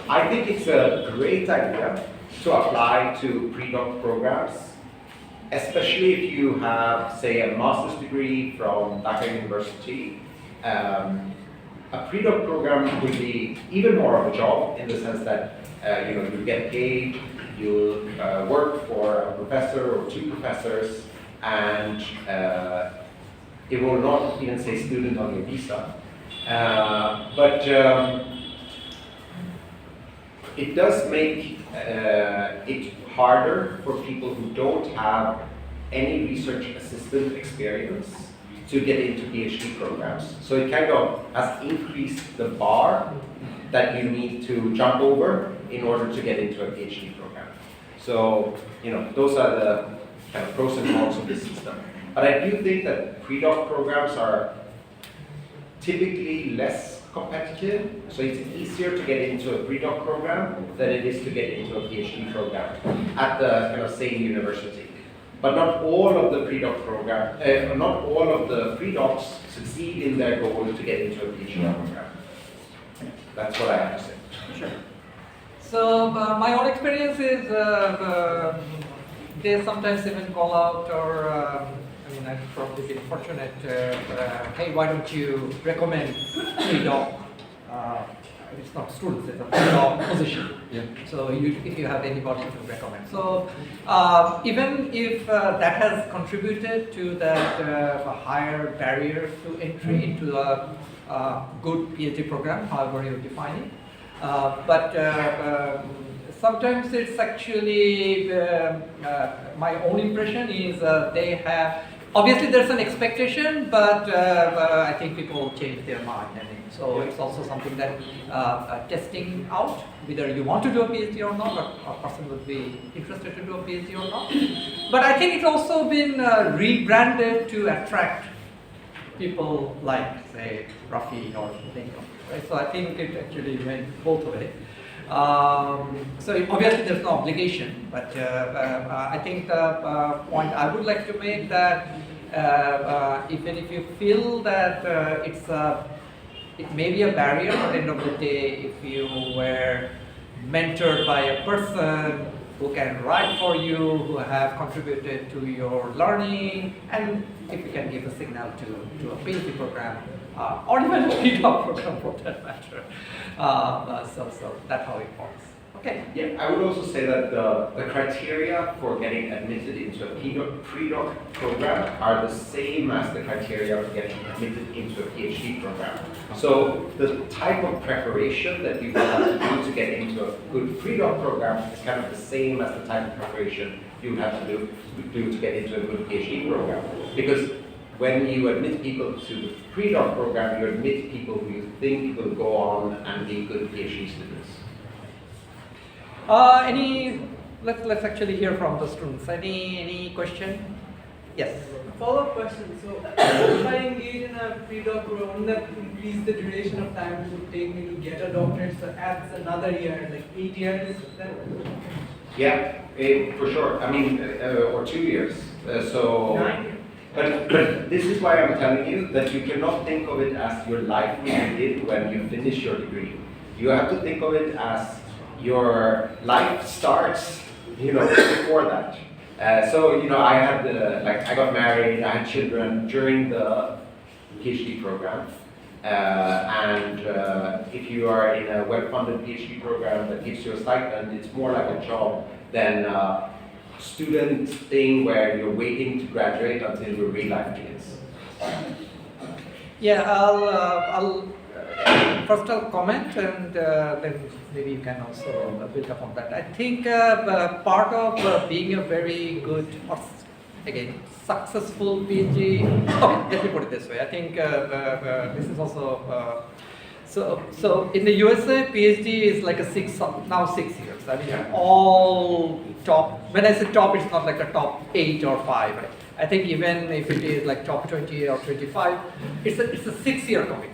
I think it's a great idea to apply to pre-doc programs, especially if you have, say, a master's degree from Dhaka University. A pre-doc program will be even more of a job in the sense that you get paid, you'll work for a professor or 2 professors, and it will not even say student on your visa. But it does make it harder for people who don't have any research assistant experience to get into PhD programs. So it kind of has increased the bar that you need to jump over in order to get into a PhD program. So, those are the kind of pros and cons of this system. But I do think that pre-doc programs are typically less competitive, so it's easier to get into a pre-doc program than it is to get into a PhD program at the kind of same university. But not all of the pre-doc program, not all of the pre-docs succeed in their goal to get into a PhD program. That's what I have to say. Sure. So my own experience is they sometimes even call out, or I've probably been fortunate. Hey, why don't you recommend pre-doc it's not students, it's a postdoc position. Yeah. So if you have anybody to recommend. So even if that has contributed to that a higher barrier to entry into a good PhD program, however you define it, but sometimes it's actually, my own impression is they have, obviously there's an expectation, but I think people change their mind. I mean, so it's also something that testing out, whether you want to do a PhD or not, or a person would be interested to do a PhD or not. But I think it's also been rebranded to attract people like, say, Rafi or Lincoln, right? So I think it actually went both ways. So obviously there's no obligation, but I think the point I would like to make that even if you feel that it may be a barrier, but at the end of the day, if you were mentored by a person who can write for you, who have contributed to your learning, and if you can give a signal to a PhD program, or even a PhD program for that matter. So that's how it works. Okay. Yeah, I would also say that the criteria for getting admitted into a pre-doc program are the same as the criteria for getting admitted into a PhD program. So the type of preparation that you will have to do to get into a good pre-doc program is kind of the same as the type of preparation you would have to do to get into a good PhD program. Because when you admit people to the pre-doc program, you admit people who you think will go on and be good PhD students. Let's actually hear from the students. Any question? Yes. Follow-up question. So, if I engage in a pre-doc program, wouldn't that increase the duration of time it would take me to get a doctorate? So, adds another year, like 8 years. Yeah, for sure. I mean, or 2 years. 9 years. But this is why I'm telling you that you cannot think of it as your life will begin when you finish your degree. You have to think of it as your life starts, before that. So, I had, I got married, I had children during the PhD program. And if you are in a well-funded PhD program that gives you a stipend, it's more like a job than a student thing where you're waiting to graduate until your real life begins. Yeah, I'll first I'll comment, and then maybe you can also build upon that. I think part of being a very good, or again, successful PhD, okay, let me put it this way. I think this is also, so in the USA, PhD is like now 6 years. I mean, all top, when I say top, it's not like a top 8 or 5. Right? I think even if it is like top 20 or 25, it's a 6-year commitment.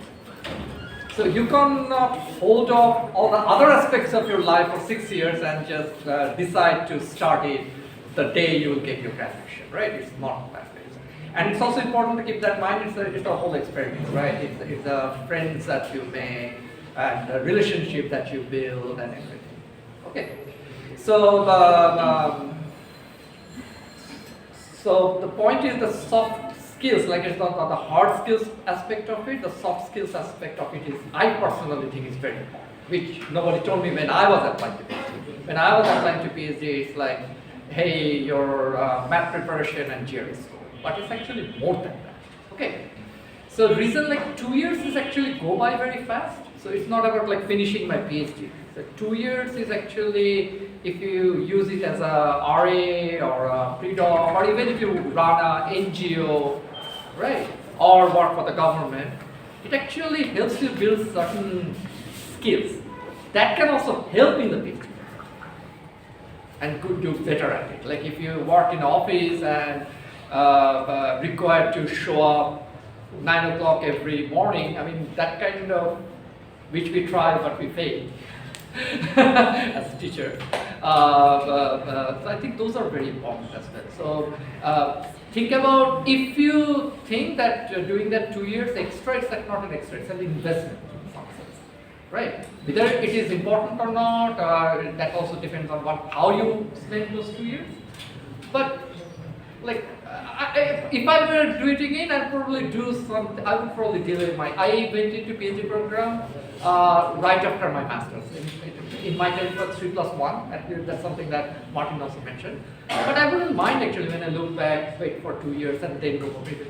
So you cannot hold off all the other aspects of your life for 6 years and just decide to start it the day you will get your graduation, right? It's not that way. And it's also important to keep that in mind. It's a whole experience, right? It's the friends that you make and the relationship that you build and everything. Okay. So the point is the soft skills, like it's not the hard skills aspect of it, the soft skills aspect of it is, I personally think is very important, which nobody told me when I was applying to PhD. When I was applying to PhD, it's like, hey, your math preparation and GRE score. But it's actually more than that. Okay. So the reason like 2 years is actually go by very fast. So it's not about like finishing my PhD. So 2 years is actually, if you use it as a RA or a pre-doc, or even if you run a NGO, right, or work for the government, it actually helps you build certain skills that can also help in the PhD and could do better at it. Like if you work in an office and required to show up 9 o'clock every morning, I mean that kind of, which we try but we fail as a teacher. So I think those are very important as well. So think about, if you think that doing that 2 years extra, it's like not an extra, it's an investment in some sense, right? Whether it is important or not, that also depends on how you spend those 2 years. But like, if I were to do it again, I'd probably do something. I would probably delay I went into PhD program right after my master's. In my case, it was 3+1. That's something that Martin also mentioned. But I wouldn't mind actually when I look back, wait for 2 years and then go for it.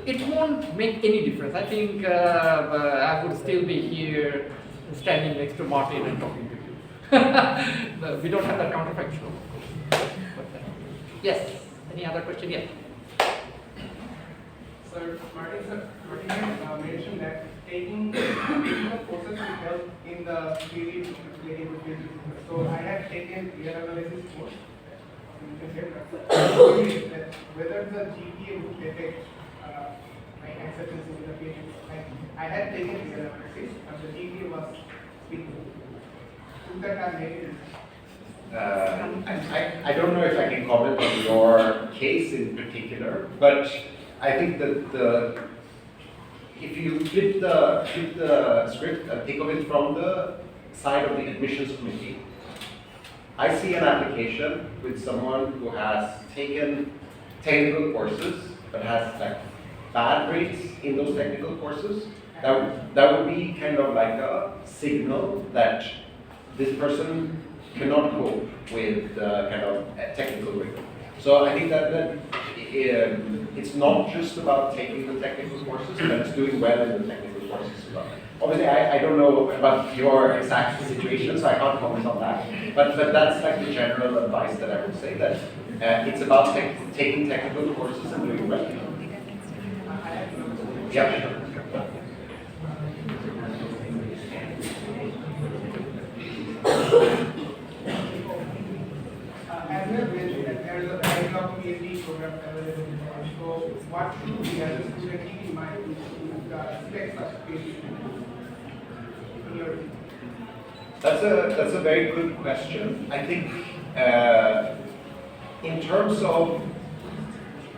It won't make any difference. I think I would still be here standing next to Martin and talking to you. We don't have that counterfactual. Yes. Any other question? Yes. Sir, Martin mentioned that taking the courses will help in the PhD field. So I have taken peer analysis course. Whether the GPA would detect my acceptance in the PhD. I had taken peer analysis, and the GPA was speaking. Should that have made it? I don't know if I can comment on your case in particular, but I think that if you flip the script and think of it from the side of the admissions committee, I see an application with someone who has taken technical courses but has like bad grades in those technical courses. That would be kind of like a signal that this person cannot cope with kind of technical rigor. So I think that it's not just about taking the technical courses, but it's doing well in the technical courses as well. Obviously, I don't know about your exact situation, so I can't comment on that. But that's like the general advice that I would say, that it's about taking technical courses and doing well. Yeah, sure. As you have mentioned, that there is a variety of PhD programs available. So, what should we as a student keep in mind to select such PhD programs? That's a very good question. I think in terms of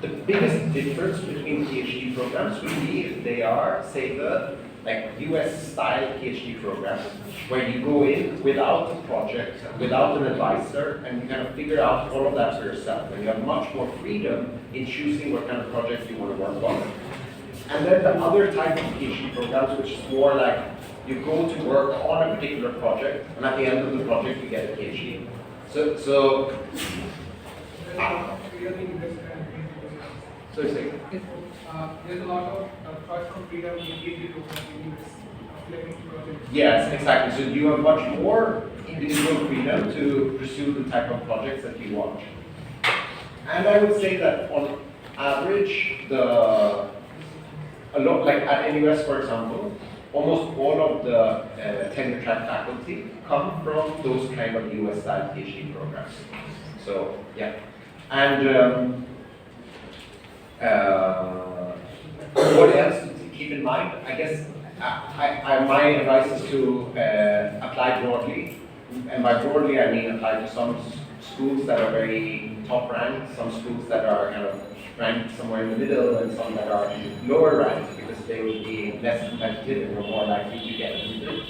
the biggest difference between PhD programs would be if they are, say, the like US-style PhD programs, where you go in without a project, without an advisor, and you kind of figure out all of that for yourself. And you have much more freedom in choosing what kind of projects you want to work on. And then the other type of PhD programs, which is more like you go to work on a particular project, and at the end of the project you get a PhD. So There's a lot of choice from freedom in PhD programs in this project. yes, exactly. So you have much more individual freedom to pursue the type of projects that you want. And I would say that on average, like at NUS, for example, almost all of the tenure track faculty come from those kind of US-style PhD programs. So yeah, and what else to keep in mind? I guess my advice is to apply broadly, and by broadly I mean apply to some schools that are very top ranked, some schools that are kind of ranked somewhere in the middle, and some that are lower ranked because they will be less competitive and you're more likely to get admitted.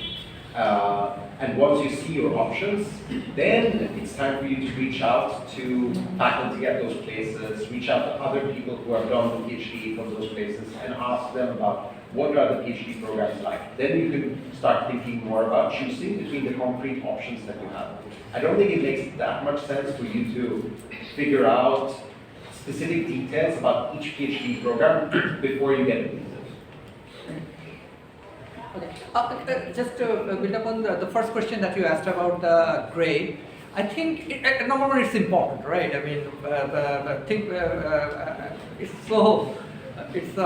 And once you see your options, then it's time for you to reach out to faculty at those places, reach out to other people who have done the PhD from those places and ask them about what are the PhD programs like. Then you can start thinking more about choosing between the concrete options that you have. I don't think it makes that much sense for you to figure out specific details about each PhD program before you get it. Okay. Just to build upon the first question that you asked about the grade, I think number one, it's important, right? I mean, I think it's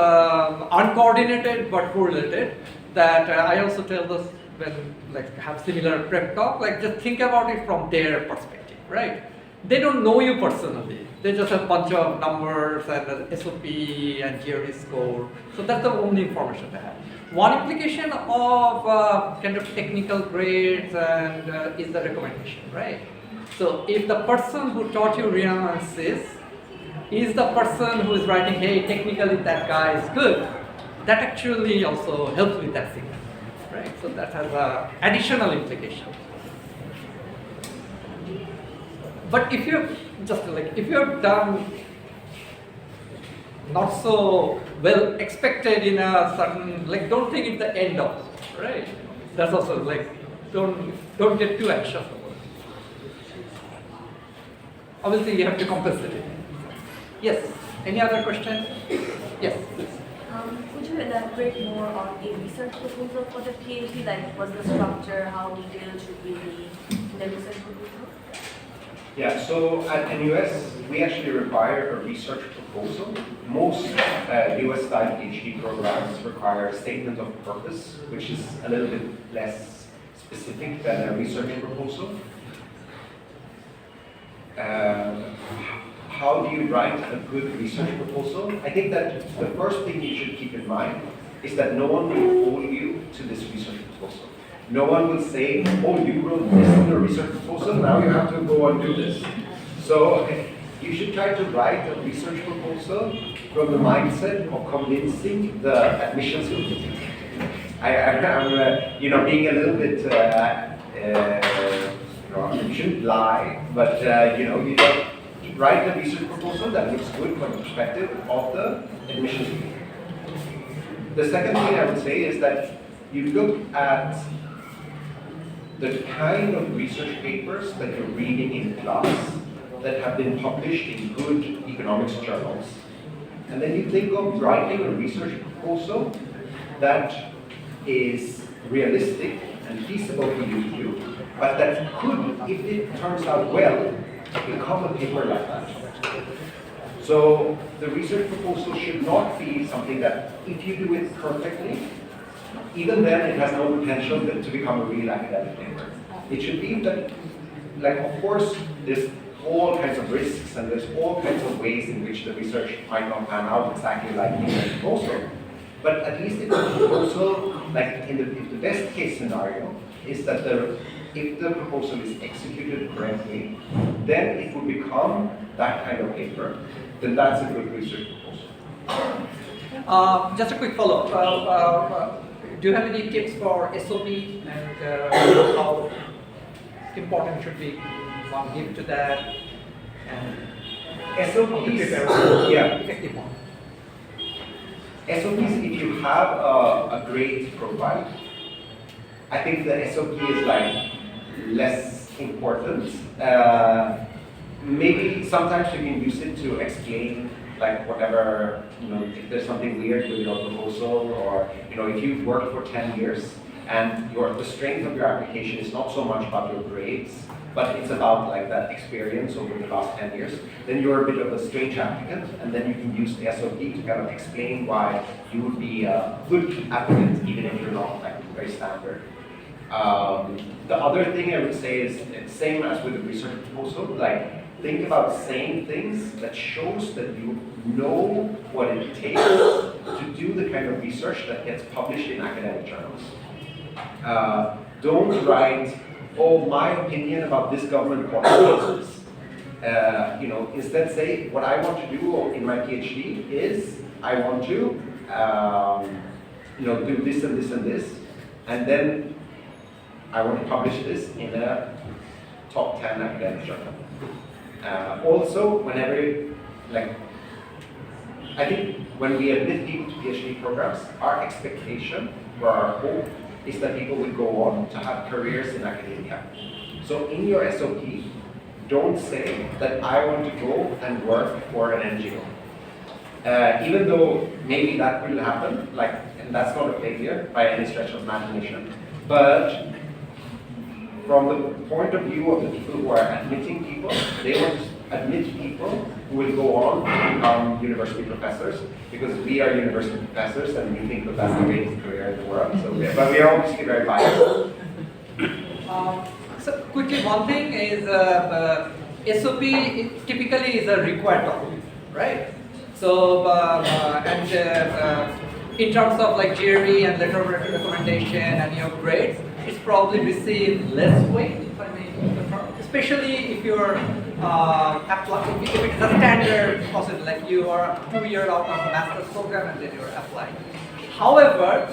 uncoordinated but correlated. That I also tell this when have similar prep talk. Just think about it from their perspective, right? They don't know you personally. They just have a bunch of numbers and SOP and GRE score. So that's the only information they have. One implication of kind of technical grades and is the recommendation, right? So if the person who taught you reanalysis is the person who is writing, hey, technically that guy is good, that actually also helps with that signal, right? So that has an additional implication. But if you have done not so well expected in a certain, don't think it's the end of it, right? That's also like, don't get too anxious about it. Obviously, you have to compensate it. Yes. Any other questions? Yes. Could you elaborate more on the research proposal for the PhD? Like, what's the structure? How detailed should we be in the research proposal? Yeah, so at NUS, we actually require a research proposal. Most US-style PhD programs require a statement of purpose, which is a little bit less specific than a research proposal. How do you write a good research proposal? I think that the first thing you should keep in mind is that no one will hold you to this research proposal. No one will say, oh, you wrote this in a research proposal, now you have to go and do this. So you should try to write a research proposal from the mindset of convincing the admissions committee. I'm being a little bit, you shouldn't lie, but you don't write a research proposal that looks good from the perspective of the admissions committee. The second thing I would say is that you look at the kind of research papers that you're reading in class that have been published in good economics journals. And then you think of writing a research proposal that is realistic and feasible for you to do, but that could, if it turns out well, become a paper like that. So the research proposal should not be something that, if you do it perfectly, even then it has no potential to become a real academic paper. It should be that, like, of course, there's all kinds of risks and there's all kinds of ways in which the research might not pan out exactly like in the proposal. But at least if the proposal, like if the best case scenario is that if the proposal is executed correctly, then it will become that kind of paper, then that's a good research proposal. Just a quick follow-up. Do you have any tips for SOP and how important should we give to that? And SOPs, yeah. Effective one. SOPs, if you have a great profile, I think the SOP is like less important. Maybe sometimes you can use it to explain like whatever, if there's something weird with your proposal, or if you've worked for 10 years and the strength of your application is not so much about your grades, but it's about like that experience over the last 10 years, then you're a bit of a strange applicant, and then you can use the SOP to kind of explain why you would be a good applicant, even if you're not like very standard. The other thing I would say is, it's same as with the research proposal, like think about saying things that shows that you know what it takes to do the kind of research that gets published in academic journals. Don't write, oh, my opinion about this government policy is this. Instead say, what I want to do in my PhD is, I want to do this and this and this, and then I want to publish this in a top 10 academic journal. Also, whenever, I think when we admit people to PhD programs, our expectation or our hope is that people will go on to have careers in academia. So in your SOP, don't say that I want to go and work for an NGO. Even though maybe that will happen, and that's not a failure by any stretch of imagination, but from the point of view of the people who are admitting people, they want to admit people who will go on to become university professors, because we are university professors and we think that that's the greatest career in the world. But we are obviously very biased. So quickly, one thing is SOP typically is a required document, right? So in terms of like GRE and letter of recommendation and your grades, it's probably received less weight, if I may use the term, especially if you're applying, if it's a standard process, like you are 2 years out of a master's program and then you're applying. However,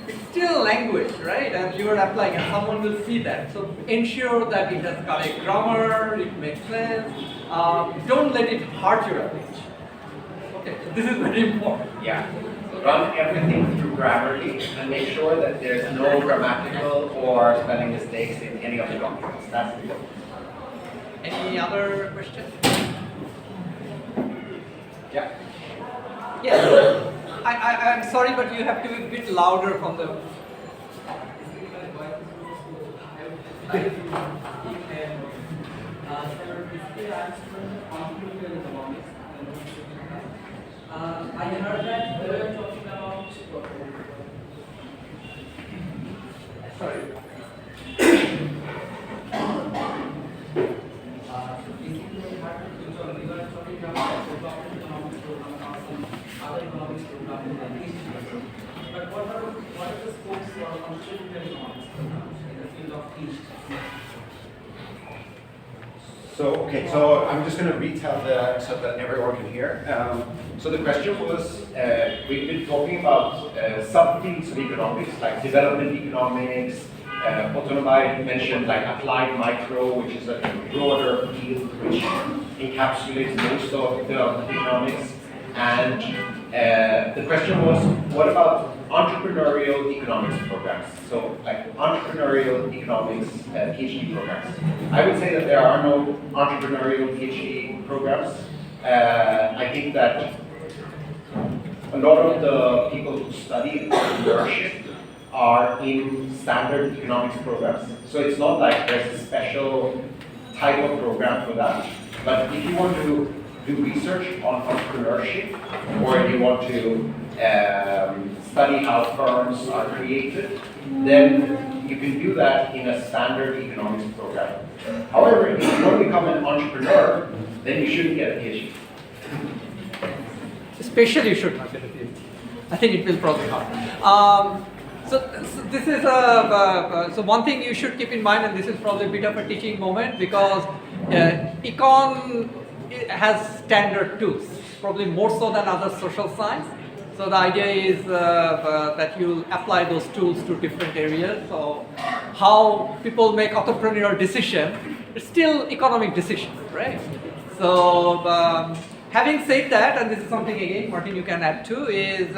it's still language, right? And you're applying and someone will see that. So ensure that it has correct grammar, it makes sense. Don't let it hurt your application. Okay, so this is very important. Yeah. run everything through Grammarly and make sure that there's no grammatical or spelling mistakes in any of the documents. That's the goal. Any other questions? Yeah. Yes. I'm sorry, but you have to be a bit louder from the. I heard that they were talking about. Sorry. We were talking about development economics program or some other economics program in the PhD. But what are the scopes for contemplating economics programs in the field of PhD? So I'm just going to retell so that everyone can hear. So the question was, we've been talking about subfields of economics, like development economics. Autonomai mentioned like applied micro, which is a broader field which encapsulates most of development economics. And the question was, what about entrepreneurial economics programs? So like entrepreneurial economics PhD programs. I would say that there are no entrepreneurial PhD programs. I think that a lot of the people who study entrepreneurship are in standard economics programs. So it's not like there's a special type of program for that. But if you want to do research on entrepreneurship, or if you want to study how firms are created, then you can do that in a standard economics program. However, if you want to become an entrepreneur, then you shouldn't get a PhD. Especially you should not get a PhD. I think it will probably help. So this is so one thing you should keep in mind, and this is probably a bit of a teaching moment, because econ has standard tools, probably more so than other social science. So the idea is that you apply those tools to different areas. So how people make entrepreneurial decision, it's still economic decision, right? So having said that, and this is something again, Martin, you can add to, is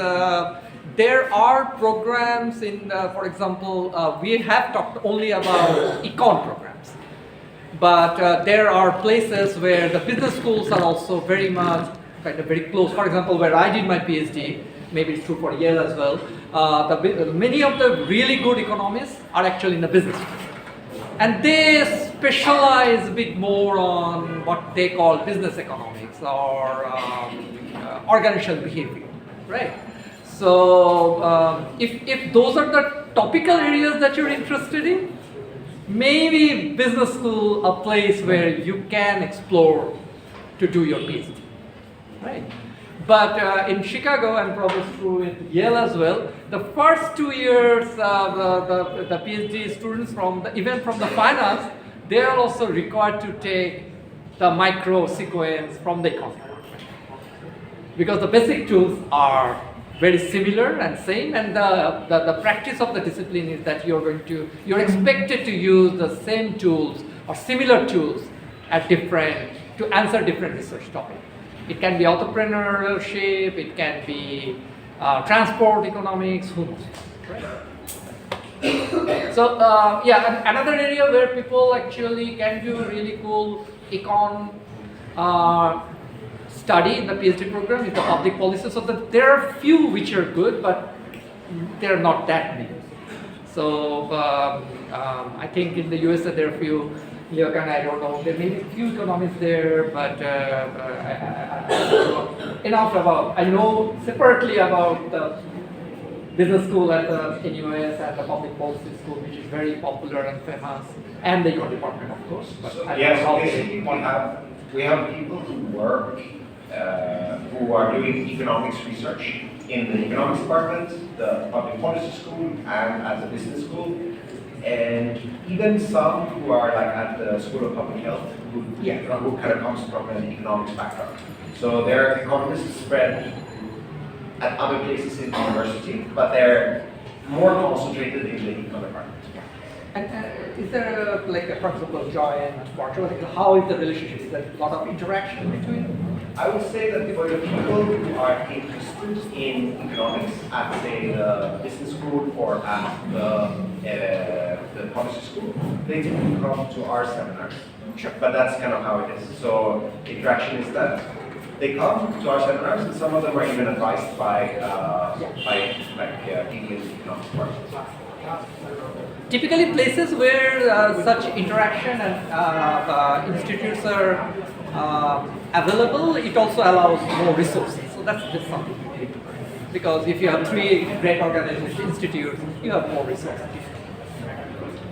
there are programs in, for example, we have talked only about econ programs, but there are places where the business schools are also very much kind of very close. For example, where I did my PhD, maybe it's true for Yale as well, many of the really good economists are actually in the business school. And they specialize a bit more on what they call business economics or organizational behavior, right? So if those are the topical areas that you're interested in, maybe business school a place where you can explore to do your PhD, right? But in Chicago, and probably true in Yale as well, the first 2 years, the PhD students even from the finance, they are also required to take the micro sequence from the economy, because the basic tools are very similar and same, and the practice of the discipline is that you're expected to use the same tools or similar tools to answer different research topics. It can be entrepreneurship, it can be transport economics, who knows, right? So yeah, another area where people actually can do really cool econ study in the PhD program is the public policy. So there are few which are good, but there are not that many. So I think in the US there are few. I don't know, there may be few economists there, but I don't know enough about, I know separately about the business school at the NUS and the public policy school, which is very popular and famous, and the econ department, of course. But So, I don't yes, know how basically we have people who work, who are doing economics research in the economics department, the public policy school, and at the business school. And even some who are like at the School of Public Health, who kind of comes from an economics background. So they're economists spread at other places in the university, but they're more concentrated in the econ department. And is there like for example, Joy and Marshall, how is the relationship? Is there a lot of interaction between? I would say that for the people who are interested in economics at, say, the business school or at the policy school, they typically come to our seminars. Sure. But that's kind of how it is. So the interaction is that they come to our seminars, and some of them are even advised by Indian economics departments. Typically, places where such interaction and institutes are available, it also allows more resources. So that's just something to take. Because if you have 3 great organizations, institutes, you have more resources.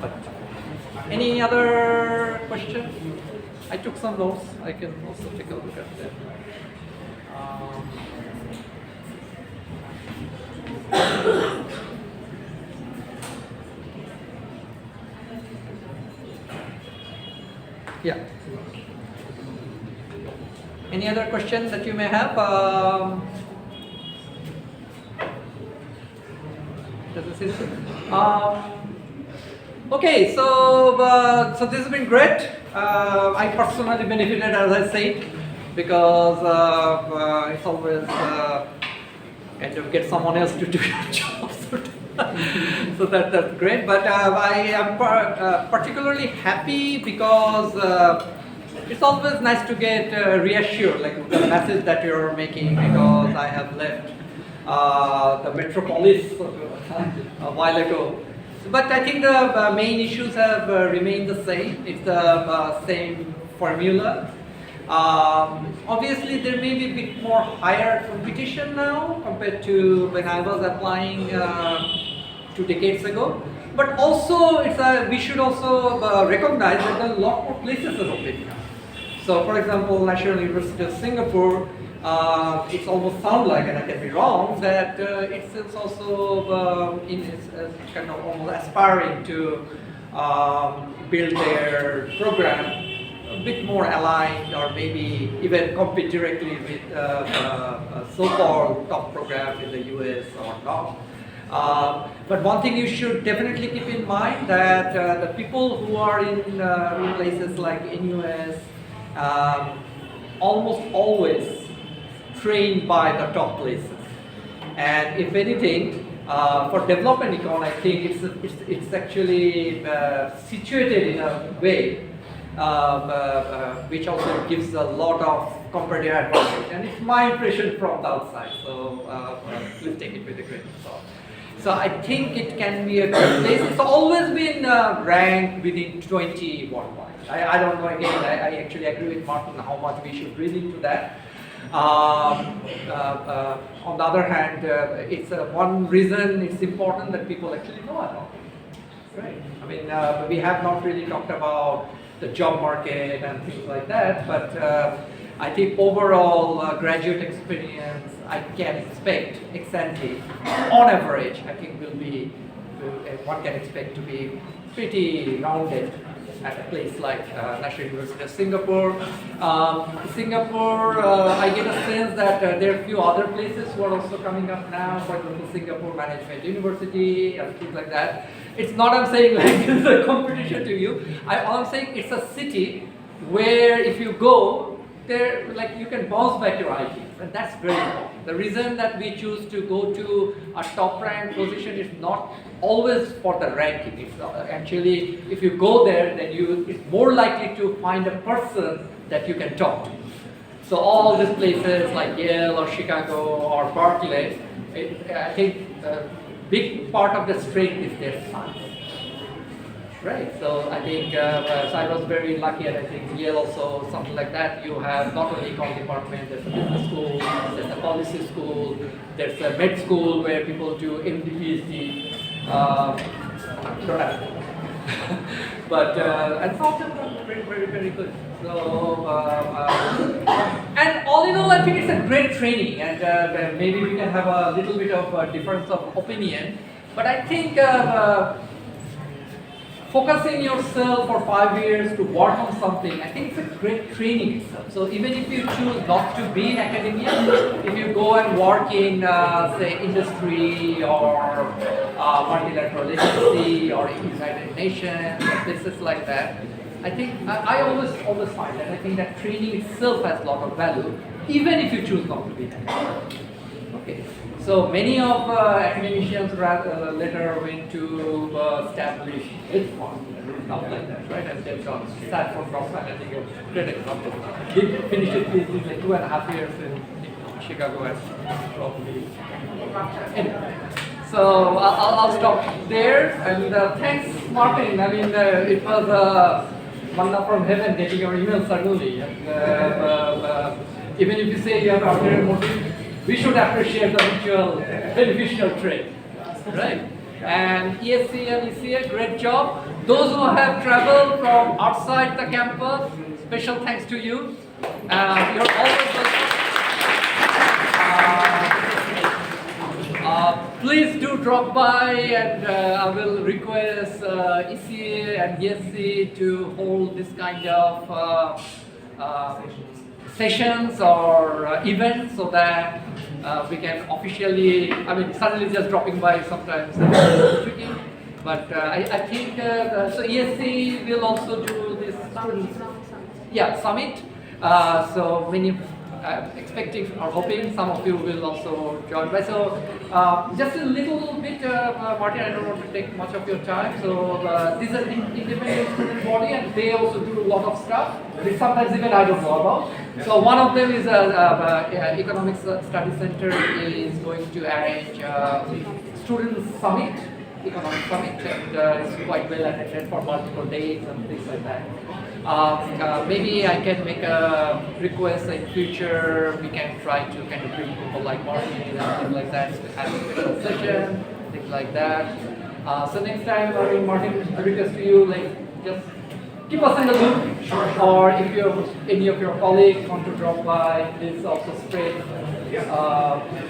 But any other questions? I took some notes. I can also take a look at them. Yeah. Any other questions that you may have? Okay, so this has been great. I personally benefited, as I said, because it's always kind of get someone else to do your job. So that's great. But I am particularly happy because it's always nice to get reassured, like the message that you're making, because I have left the metropolis a while ago. But I think the main issues have remained the same. It's the same formula. Obviously, there may be a bit more higher competition now compared to when I was applying 2 decades ago. But also, we should also recognize that there are a lot more places are opening up. So, for example, National University of Singapore, it's almost sound like, and I can be wrong, that it's also kind of almost aspiring to build their program a bit more aligned, or maybe even compete directly with so-called top programs in the US or not. But one thing you should definitely keep in mind that the people who are in places like NUS almost always trained by the top places. And if anything, for development econ, I think it's actually situated in a way which also gives a lot of comparative advantage. And it's my impression from the outside, so please take it with a grain of salt. So I think it can be a good place. It's always been ranked within 20 worldwide. I don't know, again, I actually agree with Martin how much we should read into that. On the other hand, it's one reason it's important that people actually know about it. Right. I mean, we have not really talked about the job market and things like that, but I think overall graduate experience, I can expect ~, on average, I think one can expect to be pretty rounded at a place like National University of Singapore. Singapore, I get a sense that there are a few other places who are also coming up now, for example, Singapore Management University and things like that. It's not I'm saying like it's a competition to you. All I'm saying it's a city where if you go, there like you can bounce back your ideas, and that's very important. The reason that we choose to go to a top rank position is not always for the ranking. It's actually, if you go there, then it's more likely to find a person that you can talk to. So all these places like Yale or Chicago or Berkeley, I think a big part of the strength is their science. Right, so I think so I was very lucky, and I think Yale also something like that. You have not only econ department, there's a business school, there's a policy school, there's a med school where people do MD, PhD. Don't have to. But and some of them are very, very, very good. So and all in all, I think it's a great training, and maybe we can have a little bit of a difference of opinion. But I think. Focusing yourself for 5 years to work on something, I think it's a great training itself. So even if you choose not to be in academia, if you go and work in, say, industry or multilateral agency or United Nations, or places like that, I think I always find that I think that training itself has a lot of value. even if you choose not to be there. Okay. So many of academicians later went to establish hedge funds and stuff like that, right? And they've got Stanford professor, I think a great example. He finished his PhD like 2.5 years in Chicago and probably. Anyway, so I'll stop there. And thanks, Martin. I mean, it was manna from heaven getting your email suddenly. And, even if you say you have ulterior motive, we should appreciate the mutual beneficial trade, right? And ESC and ECA, great job. Those who have traveled from outside the campus, special thanks to you. You're always welcome. Please do drop by, and I will request ECA and ESC to hold this kind of sessions or events so that we can officially, I mean, suddenly just dropping by sometimes is tricky. But I think, so ESC will also do this summit. So many, expecting or hoping some of you will also join by. So just a little bit, Martin, I don't want to take much of your time. So this is an independent student body, and they also do a lot of stuff, which sometimes even I don't know about. So one of them is Economics Study Center is going to arrange student summit, economic summit, and it's quite well attended for multiple days and things like that. Maybe I can make a request in future. We can try to kind of bring people like Martin and things like that to have a special session, things like that. So next time, I mean, Martin, I request to you, like, just keep us in the loop. Or if any of your colleagues want to drop by, please also spread,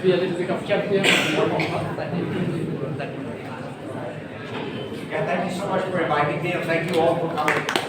be a little bit of champion. Yeah, thank you so much for inviting me, and thank you all for coming.